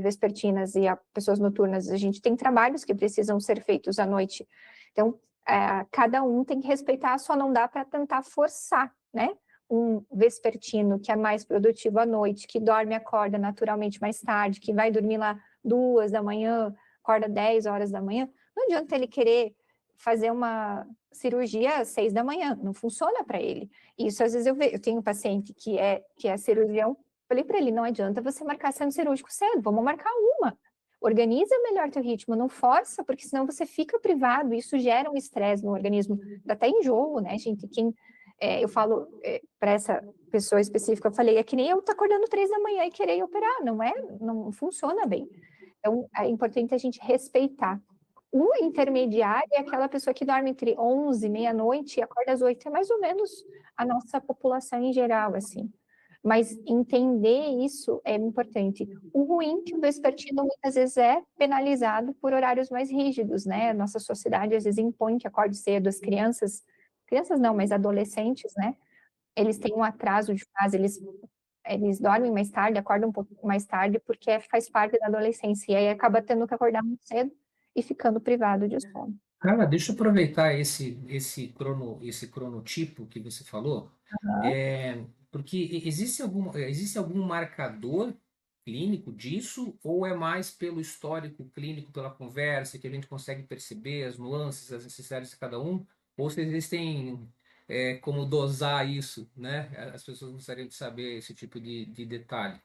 vespertinas e pessoas noturnas. A gente tem trabalhos que precisam ser feitos à noite. Então, cada um tem que respeitar, só não dá para tentar forçar, né? Um vespertino que é mais produtivo à noite, que dorme e acorda naturalmente mais tarde, que vai dormir lá 2 da manhã, acorda 10 horas da manhã, não adianta ele querer fazer uma cirurgia às 6 da manhã, não funciona para ele. Isso às vezes eu tenho um paciente que é cirurgião, falei para ele, não adianta você marcar centro cirúrgico cedo, vamos marcar uma. Organiza melhor teu ritmo, não força, porque senão você fica privado, isso gera um estresse no organismo, dá até enjoo, né, gente? Eu falo para essa pessoa específica, eu falei, é que nem eu estar acordando 3 da manhã e querer operar, não funciona bem. Então, é importante a gente respeitar. O intermediário é aquela pessoa que dorme entre 11 meia-noite e acorda às 8, é mais ou menos a nossa população em geral, assim. Mas entender isso é importante. O ruim é que o vespertino muitas vezes é penalizado por horários mais rígidos, né? Nossa sociedade às vezes impõe que acorde cedo. As crianças não, mas adolescentes, né? Eles têm um atraso de fase, eles dormem mais tarde, acordam um pouco mais tarde, porque faz parte da adolescência. E aí acaba tendo que acordar muito cedo e ficando privado de sono. Cara, deixa eu aproveitar esse cronotipo que você falou, porque existe algum marcador clínico disso, ou é mais pelo histórico clínico, pela conversa, que a gente consegue perceber as nuances, as necessidades de cada um, ou se existem como dosar isso, né? As pessoas gostariam de saber esse tipo de detalhe.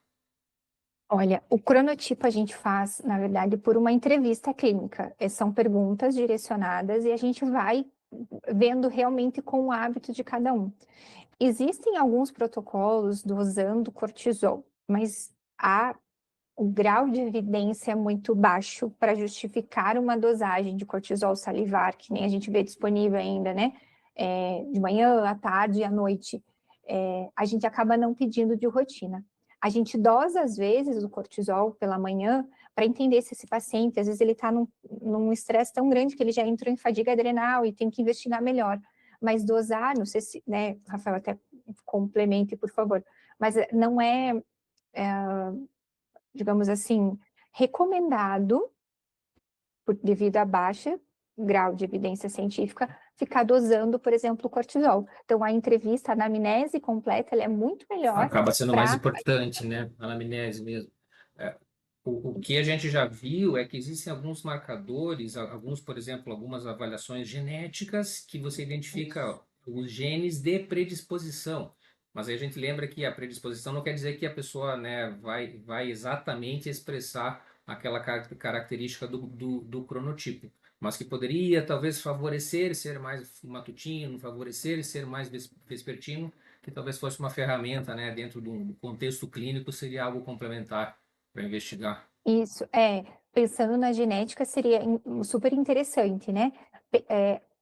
Olha, o cronotipo a gente faz, na verdade, por uma entrevista clínica. São perguntas direcionadas e a gente vai vendo realmente com o hábito de cada um. Existem alguns protocolos dosando cortisol, mas o grau de evidência é muito baixo para justificar uma dosagem de cortisol salivar, que nem a gente vê disponível ainda, né? De manhã, à tarde e à noite. A gente acaba não pedindo de rotina. A gente dosa, às vezes, o cortisol pela manhã para entender se esse paciente, às vezes, ele está num estresse tão grande que ele já entrou em fadiga adrenal e tem que investigar melhor. Mas dosar, não sei se, né, Rafael, até complemente, por favor, mas não digamos assim, recomendado, devido a baixa grau de evidência científica, ficar dosando, por exemplo, o cortisol. Então, a entrevista, a anamnese completa, ela é muito melhor Acaba sendo mais para... importante, né? A anamnese mesmo. É, o que a gente já viu é que existem alguns marcadores, alguns, por exemplo, algumas avaliações genéticas que você identifica os genes de predisposição. Mas aí a gente lembra que a predisposição não quer dizer que a pessoa, né, vai exatamente expressar aquela característica do cronotipo, mas que poderia talvez favorecer ser mais matutino, favorecer ser mais vespertino, que talvez fosse uma ferramenta, né, dentro do contexto clínico, seria algo complementar para investigar. Isso, pensando na genética, seria super interessante, né?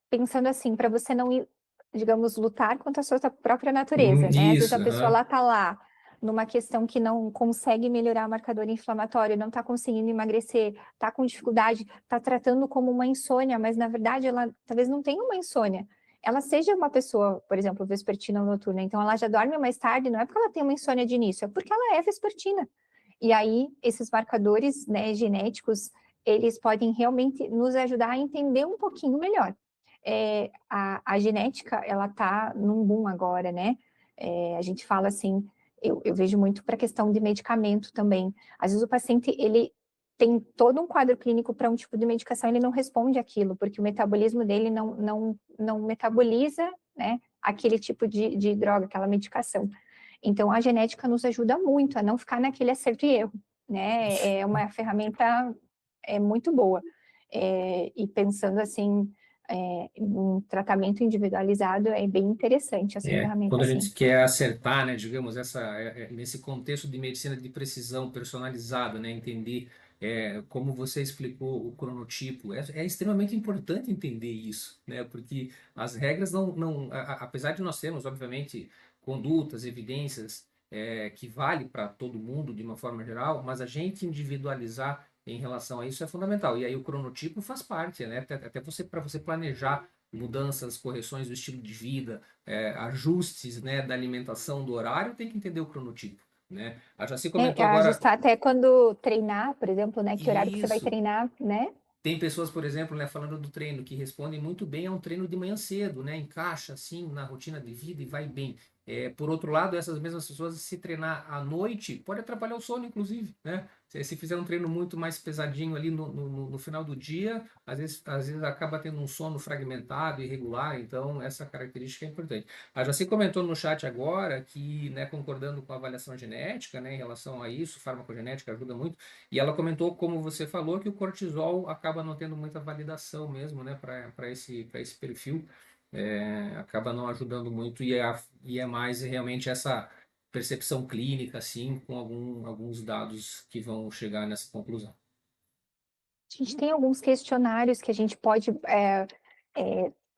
Pensando assim, para você não ir, digamos, lutar contra a sua própria natureza, né? Às vezes a Isso, pessoa aham. lá tá lá, numa questão que não consegue melhorar o marcador inflamatório, não está conseguindo emagrecer, está com dificuldade, está tratando como uma insônia, mas na verdade ela talvez não tenha uma insônia. Ela seja uma pessoa, por exemplo, vespertina ou noturna, então ela já dorme mais tarde, não é porque ela tem uma insônia de início, é porque ela é vespertina. E aí, esses marcadores, né, genéticos, eles podem realmente nos ajudar a entender um pouquinho melhor. A genética, ela está num boom agora, né? A gente fala assim, eu vejo muito para a questão de medicamento também. Às vezes o paciente, ele tem todo um quadro clínico para um tipo de medicação, ele não responde aquilo, porque o metabolismo dele não metaboliza, né, aquele tipo de droga, aquela medicação. Então, a genética nos ajuda muito a não ficar naquele acerto e erro, né? É uma ferramenta muito boa. E pensando assim, em tratamento individualizado, é bem interessante essa ferramenta, Quando a assim. gente quer acertar, né, digamos, nesse contexto de medicina de precisão personalizada, né, entender como você explicou o cronotipo, é extremamente importante entender isso, né, porque as regras apesar de nós termos, obviamente, condutas, evidências que vale para todo mundo de uma forma geral, mas a gente individualizar em relação a isso é fundamental. E aí o cronotipo faz parte, né, até você para você planejar mudanças, correções do estilo de vida, ajustes, né, da alimentação, do horário, tem que entender o cronotipo, né? A Jaci comentou agora Ajustar até quando treinar, por exemplo, né? Que horário que você vai isso. treinar, né? Tem pessoas, por exemplo, né, falando do treino, que respondem muito bem a um treino de manhã cedo, né? Encaixa assim na rotina de vida e vai bem. Por outro lado, essas mesmas pessoas, se treinar à noite, pode atrapalhar o sono, inclusive, né? Se fizer um treino muito mais pesadinho ali no final do dia, às vezes acaba tendo um sono fragmentado, irregular, então essa característica é importante. A Jaci comentou no chat agora que, né, concordando com a avaliação genética, né, em relação a isso, farmacogenética ajuda muito. E ela comentou, como você falou, que o cortisol acaba não tendo muita validação mesmo, né, para esse perfil. Acaba não ajudando muito e é mais realmente essa percepção clínica, assim, com alguns dados que vão chegar nessa conclusão. A gente tem alguns questionários que a gente pode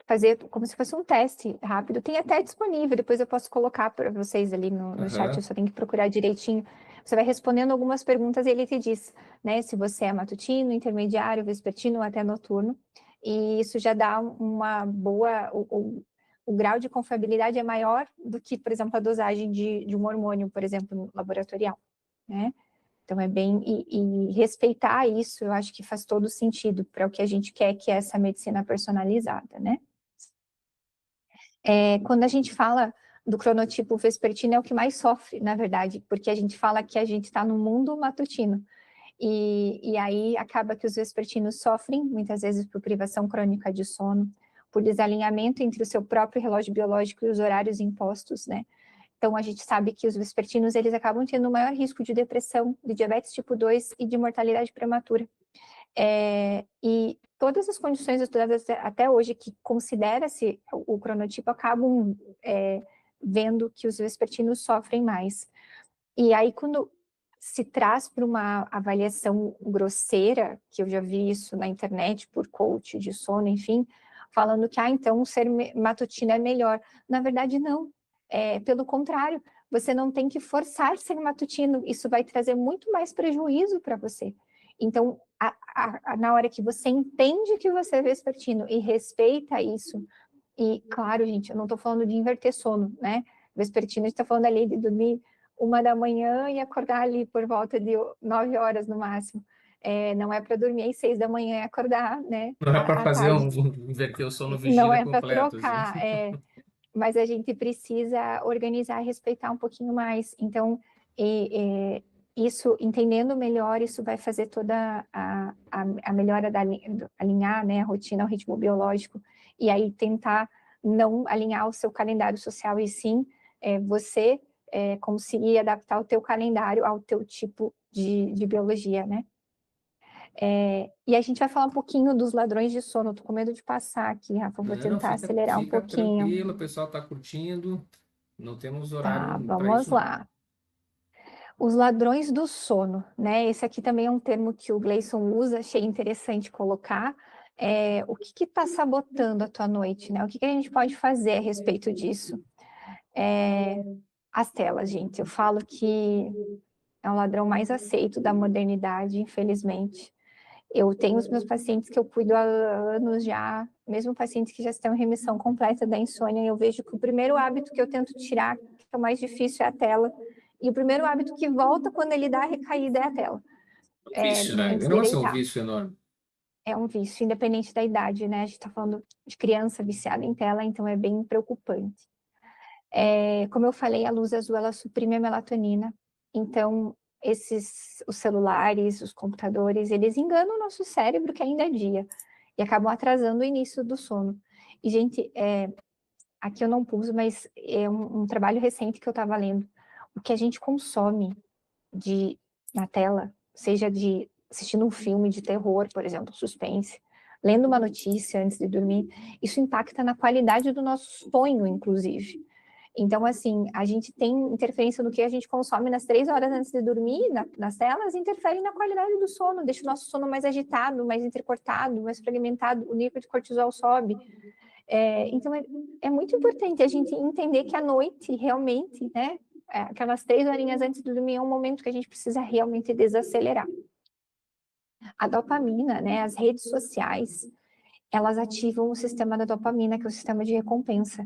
fazer como se fosse um teste rápido. Tem até disponível, depois eu posso colocar para vocês ali no chat, eu Aham. só tenho que procurar direitinho. Você vai respondendo algumas perguntas e ele te diz, né, se você é matutino, intermediário, vespertino ou até noturno. E isso já dá uma boa. O grau de confiabilidade é maior do que, por exemplo, a dosagem de um hormônio, por exemplo, laboratorial, né? Então, e respeitar isso, eu acho que faz todo sentido para o que a gente quer, que é essa medicina personalizada, né? Quando a gente fala do cronotipo vespertino, é o que mais sofre, na verdade, porque a gente fala que a gente está no mundo matutino. E aí acaba que os vespertinos sofrem, muitas vezes, por privação crônica de sono, por desalinhamento entre o seu próprio relógio biológico e os horários impostos, né? Então, a gente sabe que os vespertinos, eles acabam tendo maior risco de depressão, de diabetes tipo 2 e de mortalidade prematura. E todas as condições estudadas até hoje que considera-se o cronotipo acabam vendo que os vespertinos sofrem mais. E aí, quando se traz para uma avaliação grosseira, que eu já vi isso na internet por coach de sono, enfim, falando que, então, ser matutino é melhor. Na verdade, não. Pelo contrário, você não tem que forçar ser matutino, isso vai trazer muito mais prejuízo para você. Então, na hora que você entende que você é vespertino e respeita isso, e claro, gente, eu não estou falando de inverter sono, né? Vespertino, a gente está falando ali de dormir 1 da manhã e acordar ali por volta de 9 horas no máximo. Não é para dormir às 6 da manhã e acordar, né? Não é para À fazer tarde. inverter o sono Não vigília é para completo, assim. trocar, mas a gente precisa organizar e respeitar um pouquinho mais. Então, isso, entendendo melhor, isso vai fazer toda a melhora do alinhar, né, a rotina ao ritmo biológico, e aí tentar não alinhar o seu calendário social, e sim você conseguir adaptar o teu calendário ao teu tipo de biologia, né? E a gente vai falar um pouquinho dos ladrões de sono. Tô com medo de passar aqui, Rafa. Vou Não, tentar fica, acelerar um fica pouquinho. tranquilo, o pessoal está curtindo. Não temos Tá, horário para vamos isso, não. lá. Os ladrões do sono, né? Esse aqui também é um termo que o Gleison usa, achei interessante colocar. O que está sabotando a tua noite, né? O que a gente pode fazer a respeito disso? As telas, gente. Eu falo que é o ladrão mais aceito da modernidade, infelizmente. Eu tenho os meus pacientes que eu cuido há anos já, mesmo pacientes que já estão em remissão completa da insônia, eu vejo que o primeiro hábito que eu tento tirar, que é o mais difícil, é a tela. E o primeiro hábito que volta quando ele dá a recaída é a tela, Vício, né? antes de Não é um deitar. vício enorme. É um vício, independente da idade, né? A gente está falando de criança viciada em tela, então é bem preocupante. Como eu falei, a luz azul, ela suprime a melatonina. Então, os celulares, os computadores, eles enganam o nosso cérebro que ainda é dia e acabam atrasando o início do sono. E, gente, aqui eu não pus, mas é um trabalho recente que eu estava lendo. O que a gente consome na tela, seja de assistindo um filme de terror, por exemplo, suspense, lendo uma notícia antes de dormir, isso impacta na qualidade do nosso sonho, inclusive. Então, assim, a gente tem interferência no que a gente consome nas 3 horas antes de dormir, nas telas, interfere na qualidade do sono, deixa o nosso sono mais agitado, mais entrecortado, mais fragmentado, o nível de cortisol sobe. Então, é muito importante a gente entender que à noite, realmente, né, aquelas 3 horinhas antes de dormir é um momento que a gente precisa realmente desacelerar. A dopamina, né, as redes sociais, elas ativam o sistema da dopamina, que é o sistema de recompensa.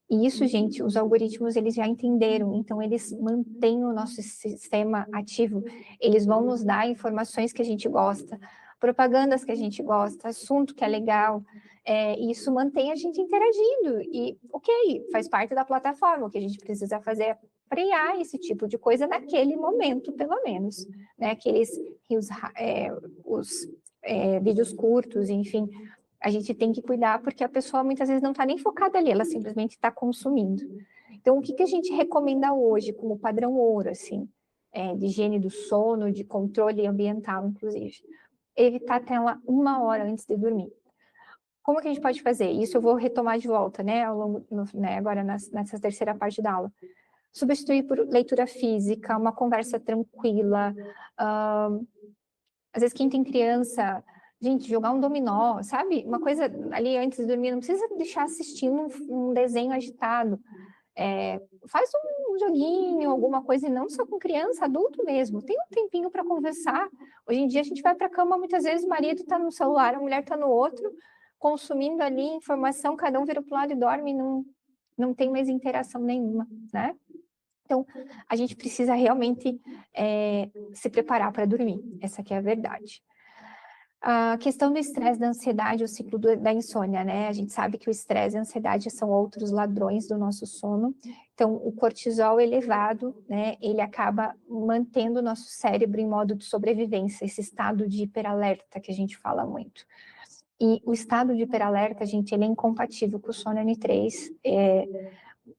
E isso, gente, os algoritmos, eles já entenderam, então eles mantêm o nosso sistema ativo, eles vão nos dar informações que a gente gosta, propagandas que a gente gosta, assunto que é legal, e isso mantém a gente interagindo, e ok, faz parte da plataforma, o que a gente precisa fazer é frear esse tipo de coisa naquele momento, pelo menos, né, os vídeos curtos, enfim, a gente tem que cuidar porque a pessoa muitas vezes não está nem focada ali, ela simplesmente está consumindo. Então, o que, que a gente recomenda hoje como padrão ouro, assim, de higiene do sono, de controle ambiental, inclusive? Evitar a tela 1 hora antes de dormir. Como que a gente pode fazer? Isso eu vou retomar de volta, né, ao longo, né, agora nessa terceira parte da aula. Substituir por leitura física, uma conversa tranquila, às vezes quem tem criança, gente, jogar um dominó, sabe? Uma coisa ali antes de dormir, não precisa deixar assistindo um desenho agitado. Faz um joguinho, alguma coisa, e não só com criança, adulto mesmo. Tem um tempinho para conversar. Hoje em dia a gente vai para a cama, muitas vezes o marido está no celular, a mulher está no outro, consumindo ali informação, cada um vira para o lado e dorme, não tem mais interação nenhuma, né? Então, a gente precisa realmente se preparar para dormir, essa que é a verdade. A questão do estresse, da ansiedade, o ciclo da insônia, né? A gente sabe que o estresse e a ansiedade são outros ladrões do nosso sono. Então, o cortisol elevado, né? Ele acaba mantendo o nosso cérebro em modo de sobrevivência, esse estado de hiperalerta que a gente fala muito. E o estado de hiperalerta, gente, ele é incompatível com o sono N3.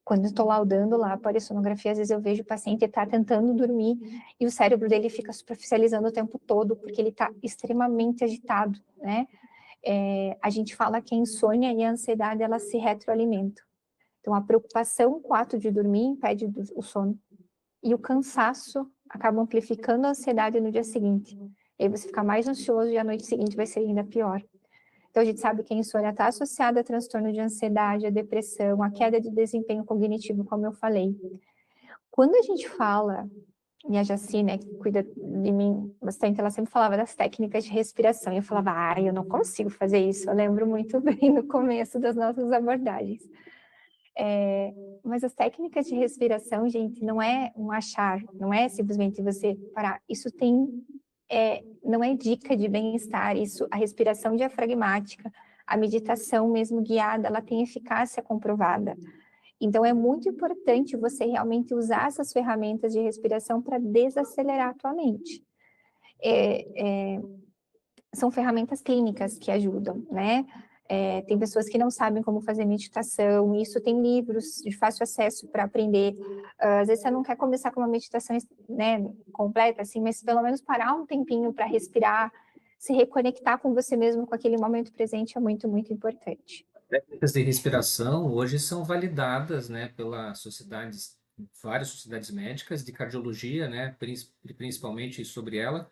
Quando eu estou laudando lá a polissonografia, às vezes eu vejo o paciente está tentando dormir e o cérebro dele fica superficializando o tempo todo, porque ele está extremamente agitado, né? A gente fala que a insônia e a ansiedade, elas se retroalimentam. Então, a preocupação com o ato de dormir impede o sono. E o cansaço acaba amplificando a ansiedade no dia seguinte. E aí você fica mais ansioso e a noite seguinte vai ser ainda pior. Então, a gente sabe que a insônia está associada a transtorno de ansiedade, a depressão, a queda de desempenho cognitivo, como eu falei. Quando a gente fala, e a Jaci, né, que cuida de mim bastante, ela sempre falava das técnicas de respiração. E eu falava, eu não consigo fazer isso. Eu lembro muito bem no começo das nossas abordagens. Mas as técnicas de respiração, gente, não é um achar, não é simplesmente você parar. Isso não é dica de bem-estar, isso, a respiração diafragmática, a meditação mesmo guiada, ela tem eficácia comprovada. Então, é muito importante você realmente usar essas ferramentas de respiração para desacelerar a tua mente. São ferramentas clínicas que ajudam, né? Tem pessoas que não sabem como fazer meditação, e isso tem livros de fácil acesso para aprender. Às vezes você não quer começar com uma meditação, né, completa, assim, mas pelo menos parar um tempinho para respirar, se reconectar com você mesmo, com aquele momento presente, é muito, muito importante. Técnicas de respiração hoje são validadas, né, pelas sociedades, várias sociedades médicas de cardiologia, né, principalmente sobre ela,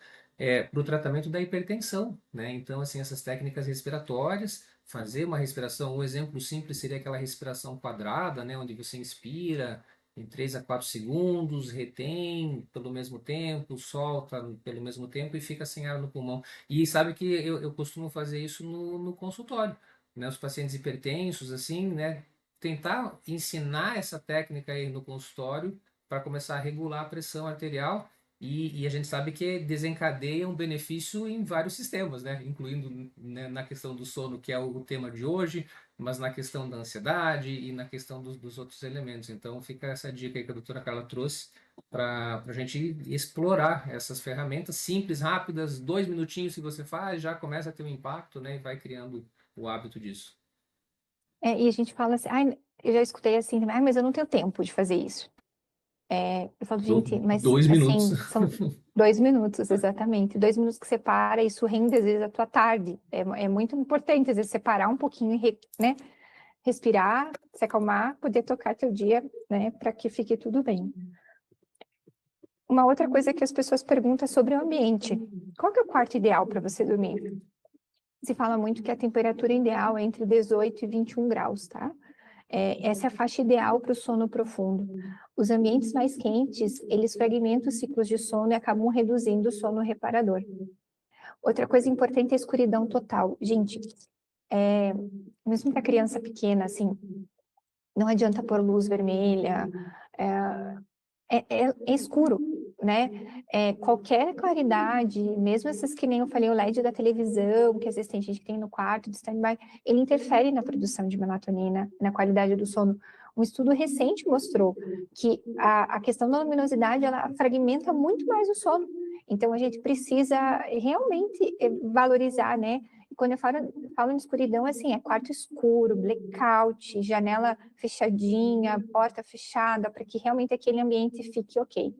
para o tratamento da hipertensão, né? Então, assim, essas técnicas respiratórias, fazer uma respiração, um exemplo simples seria aquela respiração quadrada, né, onde você inspira em 3 a 4 segundos, retém pelo mesmo tempo, solta pelo mesmo tempo e fica sem ar no pulmão. E sabe que eu costumo fazer isso no consultório, né, os pacientes hipertensos, assim, né, tentar ensinar essa técnica aí no consultório para começar a regular a pressão arterial e a gente sabe que desencadeia um benefício em vários sistemas, né, incluindo, né, na questão do sono, que é o tema de hoje, mas na questão da ansiedade e na questão dos outros elementos. Então, fica essa dica aí que a doutora Carla trouxe para a gente explorar essas ferramentas simples, rápidas, 2 minutinhos que você faz, já começa a ter um impacto, né? E vai criando o hábito disso. E a gente fala assim, ai, eu já escutei assim, ai, mas eu não tenho tempo de fazer isso. Eu falo, gente, mas 2 minutos. assim, são 2 minutos, exatamente. 2 minutos que você para, isso rende às vezes a tua tarde. É muito importante, às vezes, você parar um pouquinho e, né, respirar, se acalmar, poder tocar teu dia, né, para que fique tudo bem. Uma outra coisa que as pessoas perguntam é sobre o ambiente. Qual que é o quarto ideal para você dormir? Se fala muito que a temperatura ideal é entre 18 e 21 graus, tá? Essa é a faixa ideal para o sono profundo. Os ambientes mais quentes, eles fragmentam os ciclos de sono e acabam reduzindo o sono reparador. Outra coisa importante é a escuridão total. Gente, mesmo para criança pequena, assim, não adianta pôr luz vermelha, é escuro, né? Qualquer claridade, mesmo essas que nem eu falei, o LED da televisão, que às vezes tem gente que tem no quarto de stand-by, ele interfere na produção de melatonina, na qualidade do sono. Um estudo recente mostrou que a questão da luminosidade, ela fragmenta muito mais o sono. Então, a gente precisa realmente valorizar, né? E quando eu falo em escuridão, assim, é quarto escuro, blackout, janela fechadinha, porta fechada, para que realmente aquele ambiente fique ok.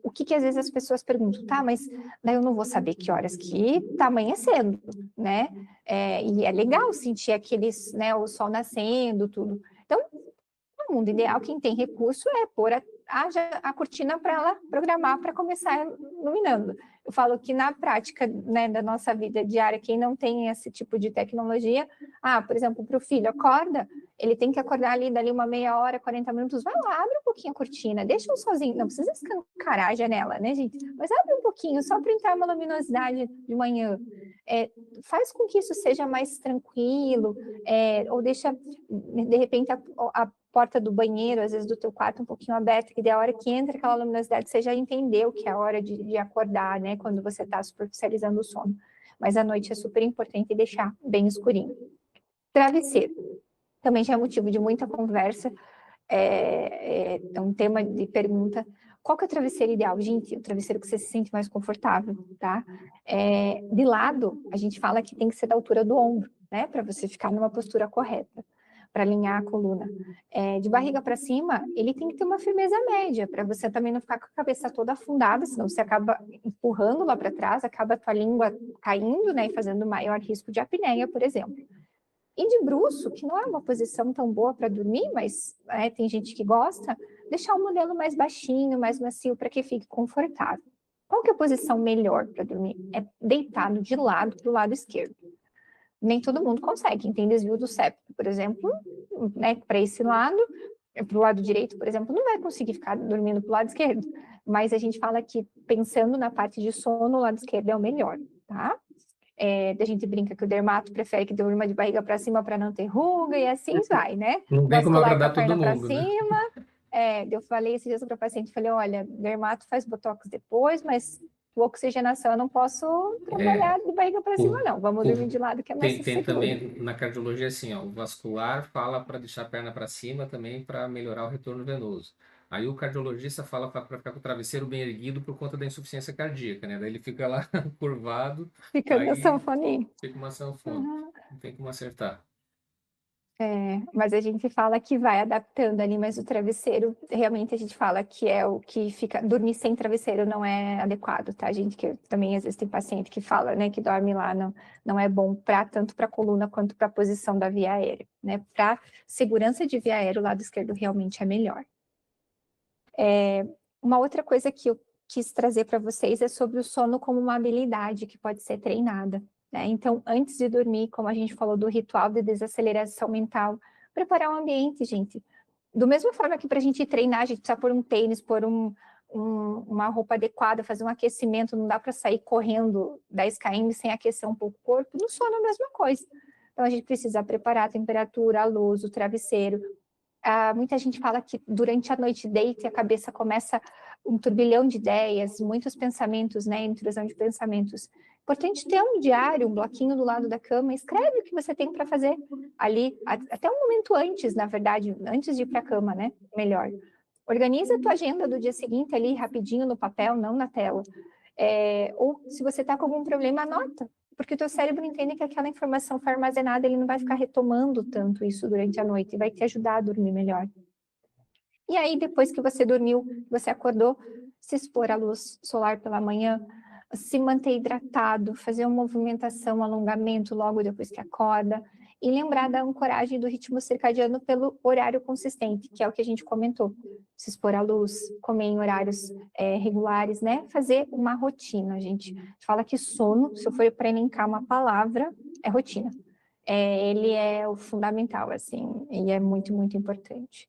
O que às vezes as pessoas perguntam, tá, mas daí eu não vou saber que horas que tá amanhecendo, né? E é legal sentir aqueles, né, o sol nascendo, tudo. Então, no mundo ideal, quem tem recurso é pôr a cortina para ela programar para começar iluminando. Eu falo que na prática, né, da nossa vida diária, quem não tem esse tipo de tecnologia, por exemplo, para o filho, acorda, ele tem que acordar ali dali uma meia hora, 40 minutos, vai lá, abre um pouquinho a cortina, deixa um sozinho, não precisa escancarar a janela, né, gente? Mas abre um pouquinho, só para entrar uma luminosidade de manhã. Faz com que isso seja mais tranquilo, ou deixa, de repente, a porta do banheiro, às vezes do teu quarto um pouquinho aberta, que da hora que entra aquela luminosidade, você já entendeu que é a hora de acordar, né, quando você está superficializando o sono. Mas à noite é super importante deixar bem escurinho. Travesseiro. Também já é motivo de muita conversa, é um tema de pergunta. Qual que é o travesseiro ideal? Gente, o travesseiro que você se sente mais confortável, tá? De lado, a gente fala que tem que ser da altura do ombro, né, para você ficar numa postura correta, para alinhar a coluna. De barriga para cima, ele tem que ter uma firmeza média, para você também não ficar com a cabeça toda afundada, senão você acaba empurrando lá para trás, acaba a tua língua caindo, né, e fazendo maior risco de apneia, por exemplo. E de bruço, que não é uma posição tão boa para dormir, mas tem gente que gosta, deixar o modelo mais baixinho, mais macio, para que fique confortável. Qual que é a posição melhor para dormir? É deitado de lado para o lado esquerdo. Nem todo mundo consegue. Quem tem desvio do septo, por exemplo, né, para esse lado, para o lado direito, por exemplo, não vai conseguir ficar dormindo para o lado esquerdo. Mas a gente fala que, pensando na parte de sono, o lado esquerdo é o melhor, tá? A gente brinca que o dermato prefere que durma de barriga para cima para não ter ruga, e assim vai, né? Não tem como Vascular com a agradar todo perna para mundo, né? cima. Eu falei esses dias para a paciente, falei, olha, dermato faz botox depois, mas oxigenação eu não posso trabalhar de barriga para cima, não. Vamos dormir de lado que é mais Tem seguro. também na cardiologia assim, ó, o vascular fala para deixar a perna para cima também para melhorar o retorno venoso. Aí o cardiologista fala para ficar com o travesseiro bem erguido por conta da insuficiência cardíaca, né? Daí ele fica lá curvado, Fica no aí sanfoninho. fica uma sanfona. Uhum. Não tem como acertar. Mas a gente fala que vai adaptando ali, mas o travesseiro, realmente a gente fala que é o que fica. Dormir sem travesseiro não é adequado, tá, gente? Que também às vezes tem paciente que fala, né, que dorme lá, não é bom tanto para a coluna quanto para a posição da via aérea, né? Para segurança de via aérea, o lado esquerdo realmente é melhor. Uma outra coisa que eu quis trazer para vocês é sobre o sono como uma habilidade que pode ser treinada, né? Então, antes de dormir, como a gente falou do ritual de desaceleração mental, preparar o ambiente, gente. Do mesma forma que para a gente treinar, a gente precisa pôr um tênis, pôr uma roupa adequada, fazer um aquecimento, não dá para sair correndo 10 km sem aquecer um pouco o corpo, no sono é a mesma coisa. Então, a gente precisa preparar a temperatura, a luz, o travesseiro. Muita gente fala que durante a noite deita e a cabeça começa um turbilhão de ideias, muitos pensamentos, né, intrusão de pensamentos. Importante ter um diário, um bloquinho do lado da cama, escreve o que você tem para fazer ali, até um momento antes, na verdade, antes de ir para a cama, né? Melhor. Organiza a tua agenda do dia seguinte ali, rapidinho no papel, não na tela. Ou se você está com algum problema, anota, porque o teu cérebro entende que aquela informação foi armazenada, ele não vai ficar retomando tanto isso durante a noite, vai te ajudar a dormir melhor. E aí, depois que você dormiu, você acordou, se expor à luz solar pela manhã, se manter hidratado, fazer uma movimentação, um alongamento logo depois que acorda, e lembrar da ancoragem do ritmo circadiano pelo horário consistente, que é o que a gente comentou. Se expor à luz, comer em horários regulares, né? Fazer uma rotina, gente. A gente fala que sono, se eu for para elencar uma palavra, é rotina. Ele é o fundamental, assim, e é muito, muito importante.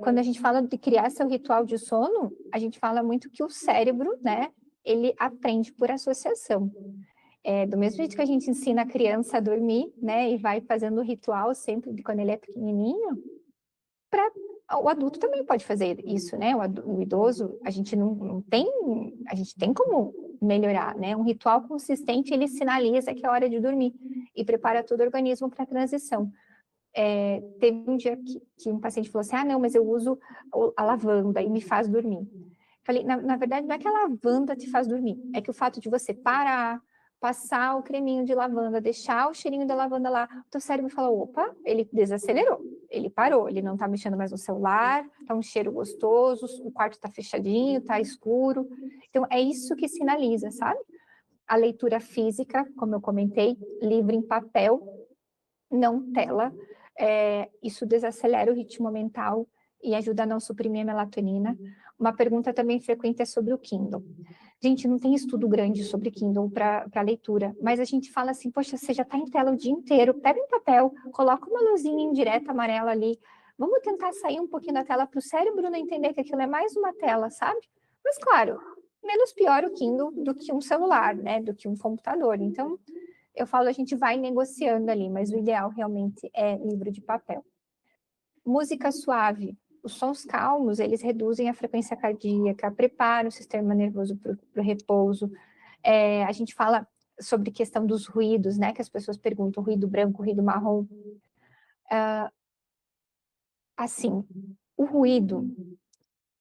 Quando a gente fala de criar seu ritual de sono, a gente fala muito que o cérebro, né, ele aprende por associação. Do mesmo jeito que a gente ensina a criança a dormir, né, e vai fazendo o ritual sempre quando ele é pequenininho, o adulto também pode fazer isso, né? O idoso, a gente não tem, a gente tem como melhorar, né? Um ritual consistente, ele sinaliza que é hora de dormir e prepara todo o organismo para a transição. Teve um dia que um paciente falou assim, não, mas eu uso a lavanda e me faz dormir. Falei, na verdade, não é que a lavanda te faz dormir, é que o fato de você parar, passar o creminho de lavanda, deixar o cheirinho da lavanda lá, o teu cérebro fala, opa, ele desacelerou, ele parou, ele não tá mexendo mais no celular, tá um cheiro gostoso, o quarto tá fechadinho, tá escuro. Então, é isso que sinaliza, sabe? A leitura física, como eu comentei, livro em papel, não tela, isso desacelera o ritmo mental e ajuda a não suprimir a melatonina. Uma pergunta também frequente é sobre o Kindle. Gente, não tem estudo grande sobre Kindle para leitura, mas a gente fala assim, poxa, você já está em tela o dia inteiro, pega um papel, coloca uma luzinha indireta amarela ali, vamos tentar sair um pouquinho da tela para o cérebro não entender que aquilo é mais uma tela, sabe? Mas claro, menos pior o Kindle do que um celular, né, do que um computador. Então, eu falo, a gente vai negociando ali, mas o ideal realmente é livro de papel. Música suave. Os sons calmos, eles reduzem a frequência cardíaca, preparam o sistema nervoso para o repouso. A gente fala sobre questão dos ruídos, né? Que as pessoas perguntam, ruído branco, ruído marrom. Assim, o ruído,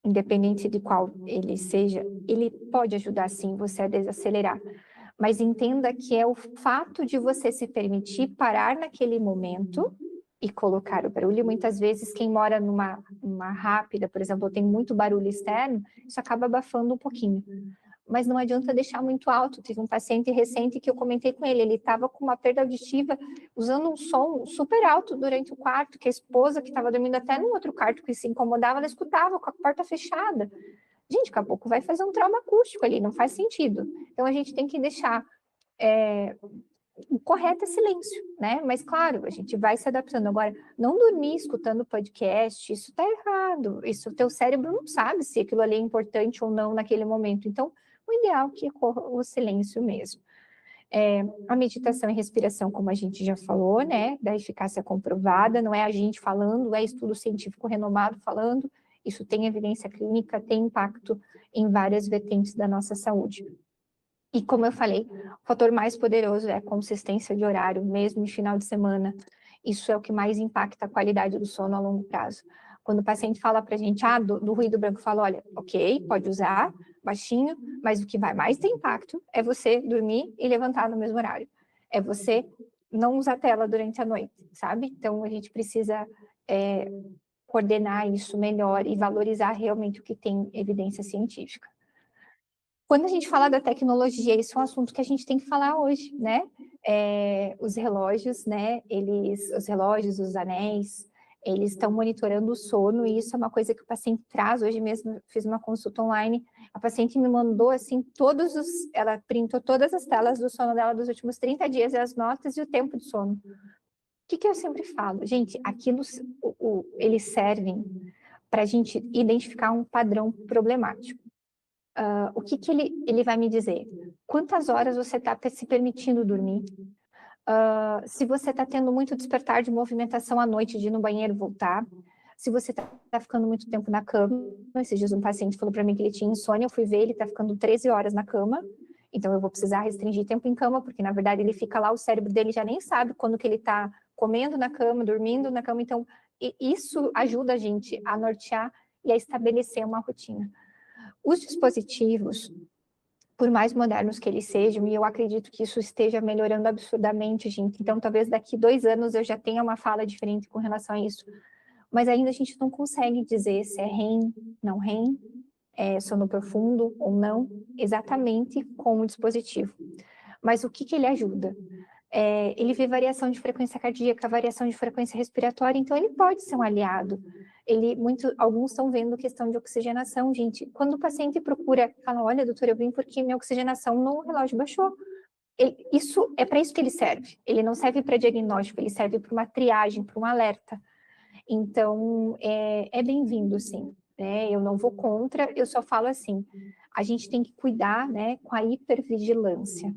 independente de qual ele seja, ele pode ajudar, sim, você a desacelerar. Mas entenda que é o fato de você se permitir parar naquele momento e colocar o barulho. Muitas vezes, quem mora numa rápida, por exemplo, tem muito barulho externo, isso acaba abafando um pouquinho. Mas não adianta deixar muito alto. Tive um paciente recente que eu comentei com ele, ele estava com uma perda auditiva, usando um som super alto durante o quarto, que a esposa, que estava dormindo até no outro quarto, que se incomodava, ela escutava com a porta fechada. Gente, daqui a pouco vai fazer um trauma acústico ali, não faz sentido. Então, a gente tem que deixar o correto é silêncio, né? Mas, claro, a gente vai se adaptando. Agora, não dormir escutando podcast, isso tá errado. Isso, o teu cérebro não sabe se aquilo ali é importante ou não naquele momento. Então, o ideal é que ocorra o silêncio mesmo. A meditação e respiração, como a gente já falou, né? Da eficácia comprovada, não é a gente falando, é estudo científico renomado falando. Isso tem evidência clínica, tem impacto em várias vertentes da nossa saúde. E como eu falei, o fator mais poderoso é a consistência de horário, mesmo em final de semana. Isso é o que mais impacta a qualidade do sono a longo prazo. Quando o paciente fala para a gente, do ruído branco, fala, olha, ok, pode usar, baixinho, mas o que vai mais ter impacto é você dormir e levantar no mesmo horário. É você não usar tela durante a noite, sabe? Então, a gente precisa coordenar isso melhor e valorizar realmente o que tem evidência científica. Quando a gente fala da tecnologia, isso é um assunto que a gente tem que falar hoje, né? Os relógios, né? Os relógios, os anéis, eles estão monitorando o sono e isso é uma coisa que o paciente traz. Hoje mesmo fiz uma consulta online, a paciente me mandou assim ela printou todas as telas do sono dela dos últimos 30 dias, as notas e o tempo de sono. O que eu sempre falo? Gente, aquilo, eles servem para a gente identificar um padrão problemático. O que ele vai me dizer? Quantas horas você está se permitindo dormir? Se você está tendo muito despertar de movimentação à noite, de ir no banheiro voltar. Se você está ficando muito tempo na cama. Esses dias um paciente falou para mim que ele tinha insônia, eu fui ver, ele está ficando 13 horas na cama Então eu vou precisar restringir tempo em cama, porque na verdade ele fica lá, o cérebro dele já nem sabe quando que ele está comendo na cama, dormindo na cama. Então isso ajuda a gente a nortear e a estabelecer uma rotina. Os dispositivos, por mais modernos que eles sejam, e eu acredito que isso esteja melhorando absurdamente, gente. Então, talvez daqui 2 anos eu já tenha uma fala diferente com relação a isso. Mas ainda a gente não consegue dizer se é REM, não REM, é sono profundo ou não, exatamente com o dispositivo. Mas o que que ele ajuda? Ele vê variação de frequência cardíaca, variação de frequência respiratória, então ele pode ser um aliado. Alguns estão vendo questão de oxigenação, gente. Quando o paciente procura, fala, olha, doutor, eu vim porque minha oxigenação no relógio baixou. Isso é para isso que ele serve. Ele não serve para diagnóstico, ele serve para uma triagem, para um alerta. Então, é bem-vindo, sim. Eu não vou contra, eu só falo assim, a gente tem que cuidar, né, com a hipervigilância.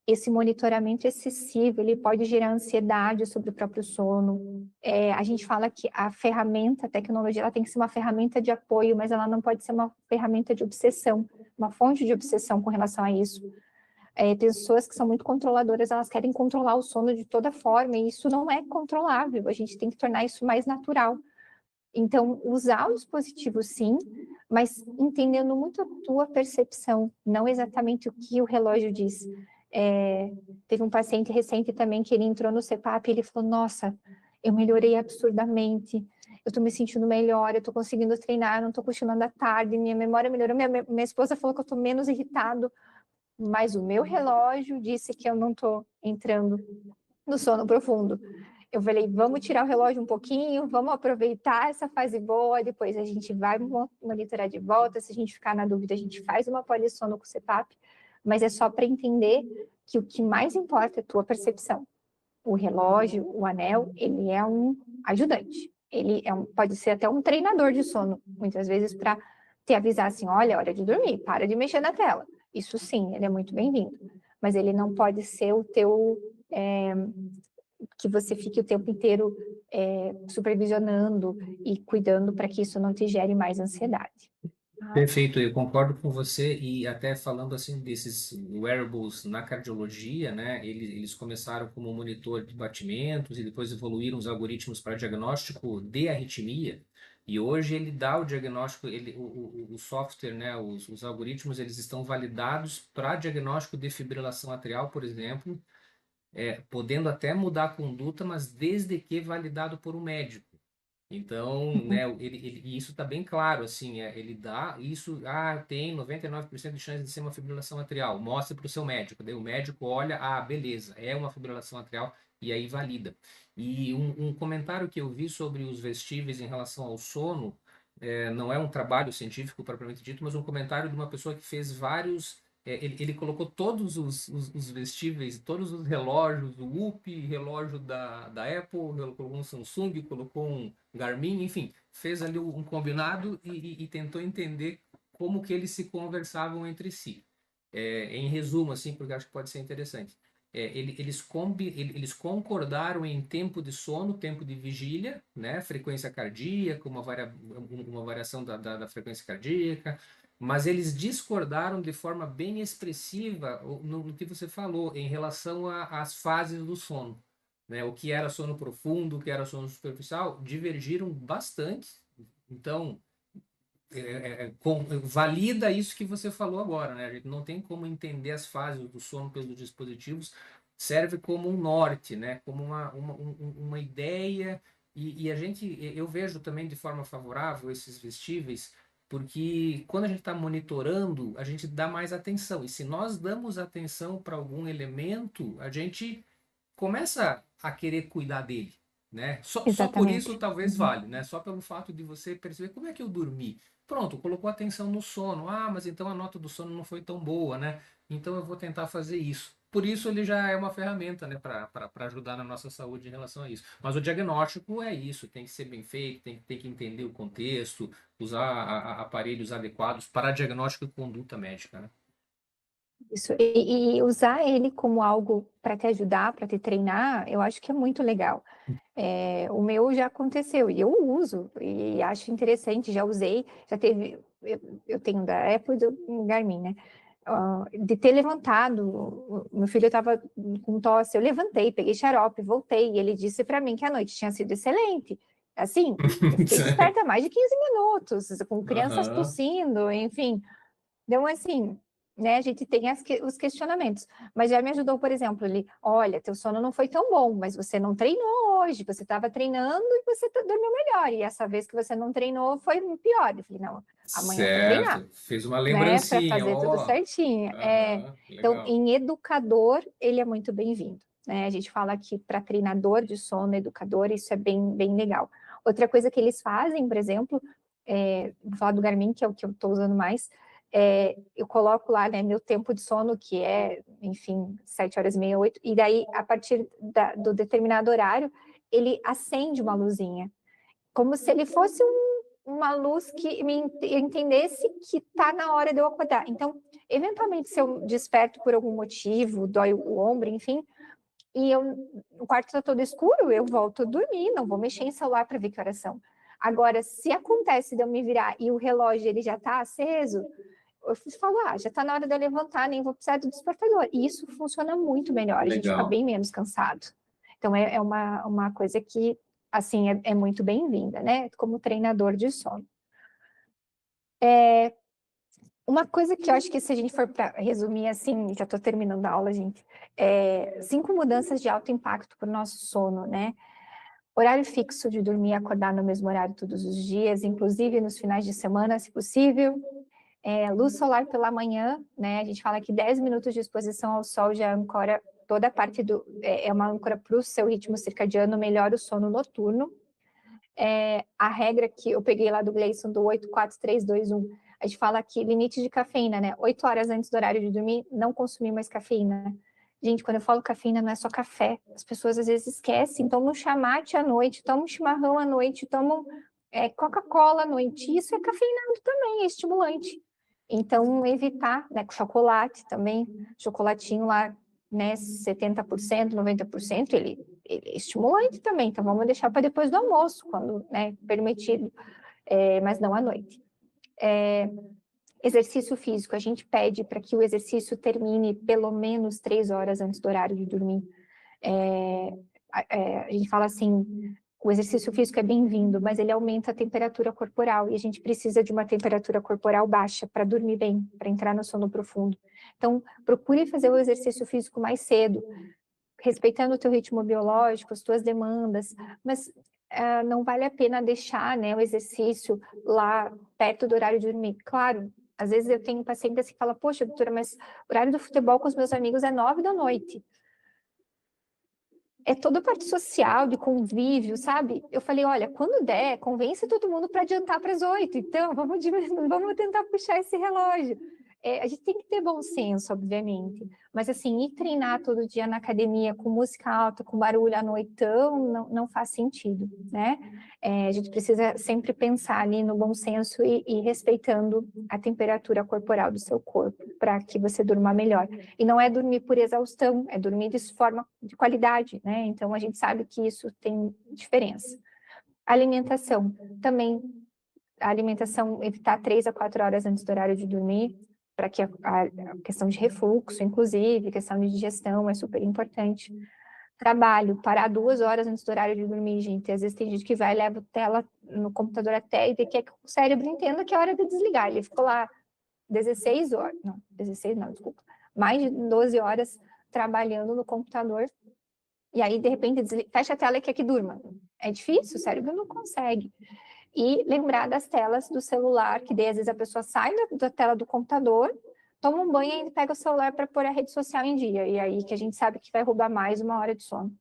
Esse monitoramento excessivo, ele pode gerar ansiedade sobre o próprio sono. A gente fala que a ferramenta, a tecnologia, ela tem que ser uma ferramenta de apoio, mas ela não pode ser uma ferramenta de obsessão, uma fonte de obsessão com relação a isso. Pessoas que são muito controladoras, elas querem controlar o sono de toda forma, e isso não é controlável, a gente tem que tornar isso mais natural. Então, usar o dispositivo sim, mas entendendo muito a tua percepção, não exatamente o que o relógio diz. Teve um paciente recente também que ele entrou no CPAP e ele falou, nossa, eu melhorei absurdamente, eu tô me sentindo melhor, eu tô conseguindo treinar, não tô cochilando à tarde, minha memória melhorou, minha esposa falou que eu tô menos irritado, mas o meu relógio disse que eu não tô entrando no sono profundo. Eu falei, vamos tirar o relógio um pouquinho, vamos aproveitar essa fase boa, depois a gente vai monitorar de volta, se a gente ficar na dúvida, a gente faz uma polissono com o CPAP, mas é só para entender que o que mais importa é a tua percepção. O relógio, o anel, ele é um ajudante. Ele pode ser até um treinador de sono, muitas vezes para te avisar assim, olha, é hora de dormir, para de mexer na tela. Isso sim, ele é muito bem-vindo. Mas ele não pode ser o teu... que você fique o tempo inteiro supervisionando e cuidando para que isso não te gere mais ansiedade. Perfeito, eu concordo com você e até falando assim desses wearables na cardiologia, né? Eles começaram como monitor de batimentos e depois evoluíram os algoritmos para diagnóstico de arritmia e hoje ele dá o diagnóstico, o software, né? Os algoritmos eles estão validados para diagnóstico de fibrilação atrial, por exemplo, podendo até mudar a conduta, mas desde que validado por um médico. Então, né, e isso está bem claro, assim, ele dá isso, tem 99% de chance de ser uma fibrilação atrial, mostra para o seu médico, daí o médico olha, beleza, é uma fibrilação atrial, e aí valida. E um comentário que eu vi sobre os vestíveis em relação ao sono, não é um trabalho científico propriamente dito, mas um comentário de uma pessoa que fez vários ele colocou todos os vestíveis, todos os relógios, o Whoop, relógio da Apple, colocou um Samsung, colocou um Garmin, enfim, fez ali um combinado e tentou entender como que eles se conversavam entre si. Em resumo, assim, porque acho que pode ser interessante. Eles concordaram em tempo de sono, tempo de vigília, né? Frequência cardíaca, uma variação da frequência cardíaca, mas eles discordaram de forma bem expressiva no que você falou em relação às fases do sono. Né? O que era sono profundo, o que era sono superficial, divergiram bastante. Então, valida isso que você falou agora, né? A gente não tem como entender as fases do sono pelos dispositivos, serve como um norte, né? Como uma ideia, eu vejo também de forma favorável esses vestíveis, porque quando a gente está monitorando, a gente dá mais atenção, e se nós damos atenção para algum elemento, a gente começa a querer cuidar dele. Né? Só por isso Exatamente. talvez vale, né? Só pelo fato de você perceber como é que eu dormi. Pronto, colocou atenção no sono. Mas então a nota do sono não foi tão boa, né? Então eu vou tentar fazer isso. Por isso ele já é uma ferramenta, né, para ajudar na nossa saúde em relação a isso. Mas o diagnóstico é isso, tem que ser bem feito, tem que entender o contexto, usar aparelhos adequados para diagnóstico e conduta médica, né? Isso. E usar ele como algo para te ajudar, para te treinar, eu acho que é muito legal. O meu já aconteceu e eu uso e acho interessante, já usei, já teve, eu tenho da Apple e do Garmin, né? de ter levantado. O meu filho estava com tosse, eu levantei, peguei xarope, voltei, e ele disse para mim que a noite tinha sido excelente. Assim, eu fiquei desperta mais de 15 minutos, com crianças Aham. tossindo, enfim. Então, assim, né, a gente tem os questionamentos. Mas já me ajudou, por exemplo, ele, olha, teu sono não foi tão bom, mas você não treinou hoje, você estava treinando e você dormiu melhor. E essa vez que você não treinou foi pior. Eu falei, não, amanhã eu vou treinar, Certo. Fez uma né, para lembrancinha, fazer tudo ó. certinho. Aham, Então, legal. em educador, ele é muito bem-vindo. Né? A gente fala que para treinador de sono, educador, isso é bem, bem legal. Outra coisa que eles fazem, por exemplo, vou falar do Garmin, que é o que eu estou usando mais, eu coloco lá, né, meu tempo de sono, que é, enfim, 7h30, 8, e daí, a partir do determinado horário, ele acende uma luzinha, como se ele fosse uma luz que me entendesse que está na hora de eu acordar. Então, eventualmente, se eu desperto por algum motivo, dói o ombro, enfim, e o quarto está todo escuro, eu volto a dormir, não vou mexer em celular para ver que horas são. Agora, se acontece de eu me virar e o relógio ele já está aceso, eu falo, já está na hora de eu levantar, nem vou precisar do despertador. E isso funciona muito melhor, a gente fica Legal. bem menos cansado. Então, é uma coisa que, assim, é muito bem-vinda, né? Como treinador de sono. Uma coisa que eu acho que se a gente for para resumir assim, já estou terminando a aula, gente, 5 mudanças de alto impacto para o nosso sono, né? Horário fixo de dormir e acordar no mesmo horário todos os dias, inclusive nos finais de semana, se possível. Luz solar pela manhã, né? A gente fala que 10 minutos de exposição ao sol já ancora toda a parte é uma âncora para o seu ritmo circadiano, melhora o sono noturno. A regra que eu peguei lá do Gleison, do 8-4-3-2-1, a gente fala que limite de cafeína, né? 8 horas antes do horário de dormir, não consumir mais cafeína. Gente, quando eu falo cafeína, não é só café. As pessoas às vezes esquecem, tomam chamate à noite, tomam chimarrão à noite, tomam Coca-Cola à noite. Isso é cafeinado também, é estimulante. Então, evitar, né? Com chocolate também, chocolatinho lá, né? 70%, 90%, ele é estimulante também, então vamos deixar para depois do almoço, quando permitido, mas não à noite. Exercício físico, a gente pede para que o exercício termine pelo menos 3 horas antes do horário de dormir. A gente fala assim, o exercício físico é bem-vindo, mas ele aumenta a temperatura corporal, e a gente precisa de uma temperatura corporal baixa para dormir bem, para entrar no sono profundo. Então, procure fazer o exercício físico mais cedo, respeitando o teu ritmo biológico, as tuas demandas, mas não vale a pena deixar, né, o exercício lá perto do horário de dormir. Claro, às vezes eu tenho pacientes que falam, poxa, doutora, mas o horário do futebol com os meus amigos é 9 da noite. É toda a parte social, de convívio, sabe? Eu falei, olha, quando der, convence todo mundo para adiantar para as 8. Então, vamos tentar puxar esse relógio. A gente tem que ter bom senso, obviamente. Mas, assim, ir treinar todo dia na academia com música alta, com barulho à noitão, não faz sentido, né? A gente precisa sempre pensar ali no bom senso e respeitando a temperatura corporal do seu corpo, para que você durma melhor. E não é dormir por exaustão, é dormir de forma de qualidade, né? Então, a gente sabe que isso tem diferença. Alimentação, também, a alimentação, evitar 3 a 4 horas antes do horário de dormir, para que a questão de refluxo, inclusive, questão de digestão é super importante. Trabalho, parar 2 horas antes do horário de dormir, gente. Às vezes tem gente que vai e leva tela no computador até e quer que o cérebro entenda que é hora de desligar. Ele ficou lá 16 horas, não, 16 não, desculpa, mais de 12 horas trabalhando no computador, e aí, de repente, fecha a tela e quer que durma. É difícil, o cérebro não consegue. E lembrar das telas do celular, que daí, às vezes, a pessoa sai da tela do computador, toma um banho e ainda pega o celular para pôr a rede social em dia, e aí que a gente sabe que vai roubar mais 1 hora de sono.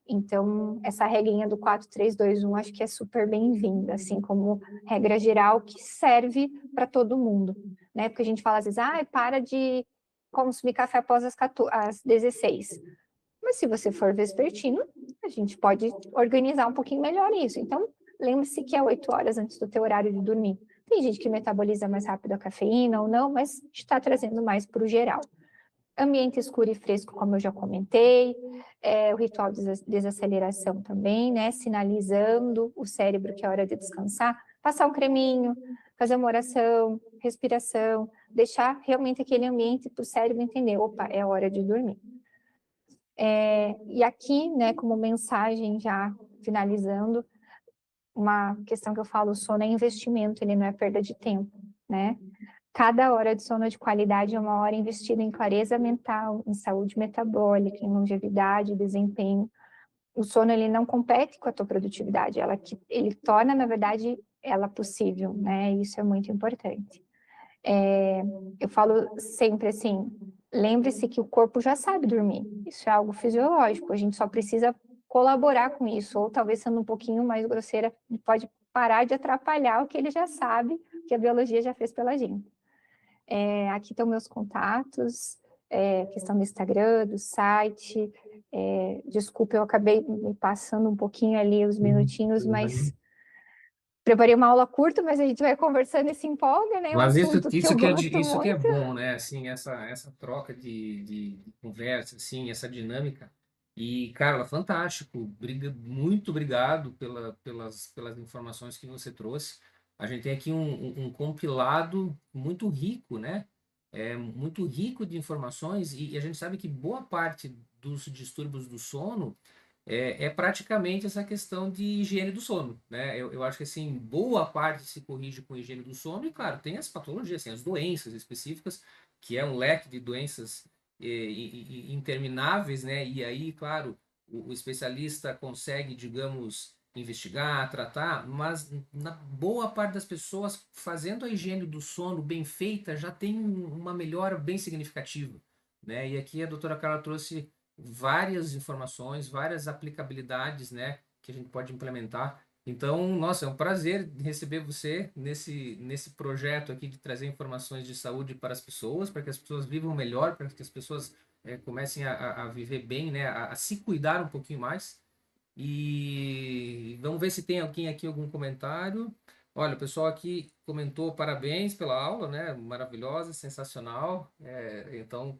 Então, essa regrinha do 4-3-2-1 acho que é super bem-vinda, assim como regra geral que serve para todo mundo, né? Porque a gente fala às vezes, para de consumir café após às 16. Mas se você for vespertino, a gente pode organizar um pouquinho melhor isso. Então, lembre-se que é 8 horas antes do teu horário de dormir. Tem gente que metaboliza mais rápido a cafeína ou não, mas está trazendo mais para o geral. Ambiente escuro e fresco, como eu já comentei, o ritual de desaceleração também, né? Sinalizando o cérebro que é hora de descansar. passar um creminho, fazer uma oração, respiração, deixar realmente aquele ambiente para o cérebro entender, opa, é hora de dormir. E aqui, né, como mensagem já finalizando, uma questão que eu falo, o sono é investimento, ele não é perda de tempo, né? Cada hora de sono de qualidade é uma hora investida em clareza mental, em saúde metabólica, em longevidade, desempenho. O sono, ele não compete com a tua produtividade, ele torna, na verdade, ela possível, né? Isso é muito importante. Eu falo sempre assim, lembre-se que o corpo já sabe dormir, isso é algo fisiológico, a gente só precisa colaborar com isso, ou talvez sendo um pouquinho mais grosseira, pode parar de atrapalhar o que ele já sabe, que a biologia já fez pela gente. Aqui estão meus contatos, questão do Instagram, do site. Desculpa, eu acabei me passando um pouquinho ali os minutinhos, mas preparei uma aula curta, mas a gente vai conversando e se empolga, né? É um Mas assunto que eu gosto isso que é muito. bom, né? Assim, essa troca de conversa, assim, essa dinâmica. E, Carla, fantástico. Muito obrigado pelas informações que você trouxe. A gente tem aqui um compilado muito rico, né? Muito rico de informações e a gente sabe que boa parte dos distúrbios do sono é praticamente essa questão de higiene do sono, né? Eu acho que assim, boa parte se corrige com higiene do sono, e claro, tem as patologias, assim, as doenças específicas, que é um leque de doenças intermináveis, né? E aí, claro, o especialista consegue, digamos, investigar, tratar, mas na boa parte das pessoas, fazendo a higiene do sono bem feita, já tem uma melhora bem significativa, né? E aqui a doutora Carla trouxe várias informações, várias aplicabilidades, né, que a gente pode implementar. Então, nossa, é um prazer receber você nesse projeto aqui de trazer informações de saúde para as pessoas, para que as pessoas vivam melhor, para que as pessoas comecem a viver bem, né, a se cuidar um pouquinho mais. E vamos ver se tem alguém aqui algum comentário. Olha, o pessoal aqui comentou parabéns pela aula, né? Maravilhosa, sensacional. Então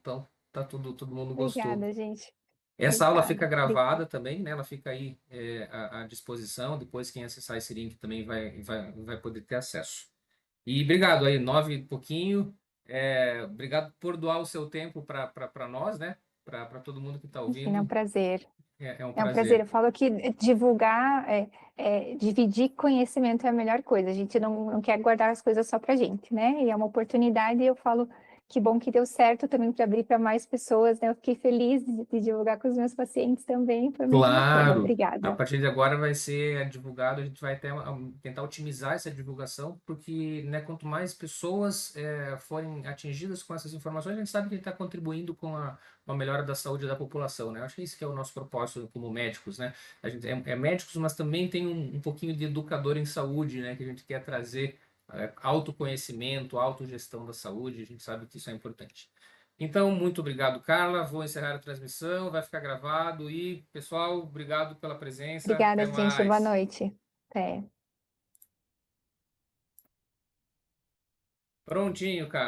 tá todo mundo gostou. Obrigada, gente. Essa aula fica Obrigada. gravada também, né? Ela fica aí à disposição. Depois, quem acessar esse link também vai poder ter acesso. E obrigado aí, 9 e pouquinho. Obrigado por doar o seu tempo para nós, né? Para todo mundo que está Enfim, é um ouvindo. prazer. É um É um prazer. prazer. Eu falo que divulgar, dividir conhecimento é a melhor coisa. A gente não quer guardar as coisas só pra gente, né? E é uma oportunidade, e eu falo que bom que deu certo também para abrir para mais pessoas, né? Eu fiquei feliz de divulgar com os meus pacientes também, foi muito bacana. Claro, a Obrigada. partir de agora vai ser divulgado, a gente vai até tentar otimizar essa divulgação, porque né, quanto mais pessoas forem atingidas com essas informações, a gente sabe que a gente está contribuindo com a melhora da saúde da população, né? Acho que esse que é o nosso propósito como médicos, né? A gente é médicos, mas também tem um pouquinho de educador em saúde, né? Que a gente quer trazer autoconhecimento, autogestão da saúde, a gente sabe que isso é importante. Então, muito obrigado, Carla. Vou encerrar a transmissão, vai ficar gravado. E, pessoal, obrigado pela presença. Obrigada, Até gente. Boa mais. noite. Até. Prontinho, cara.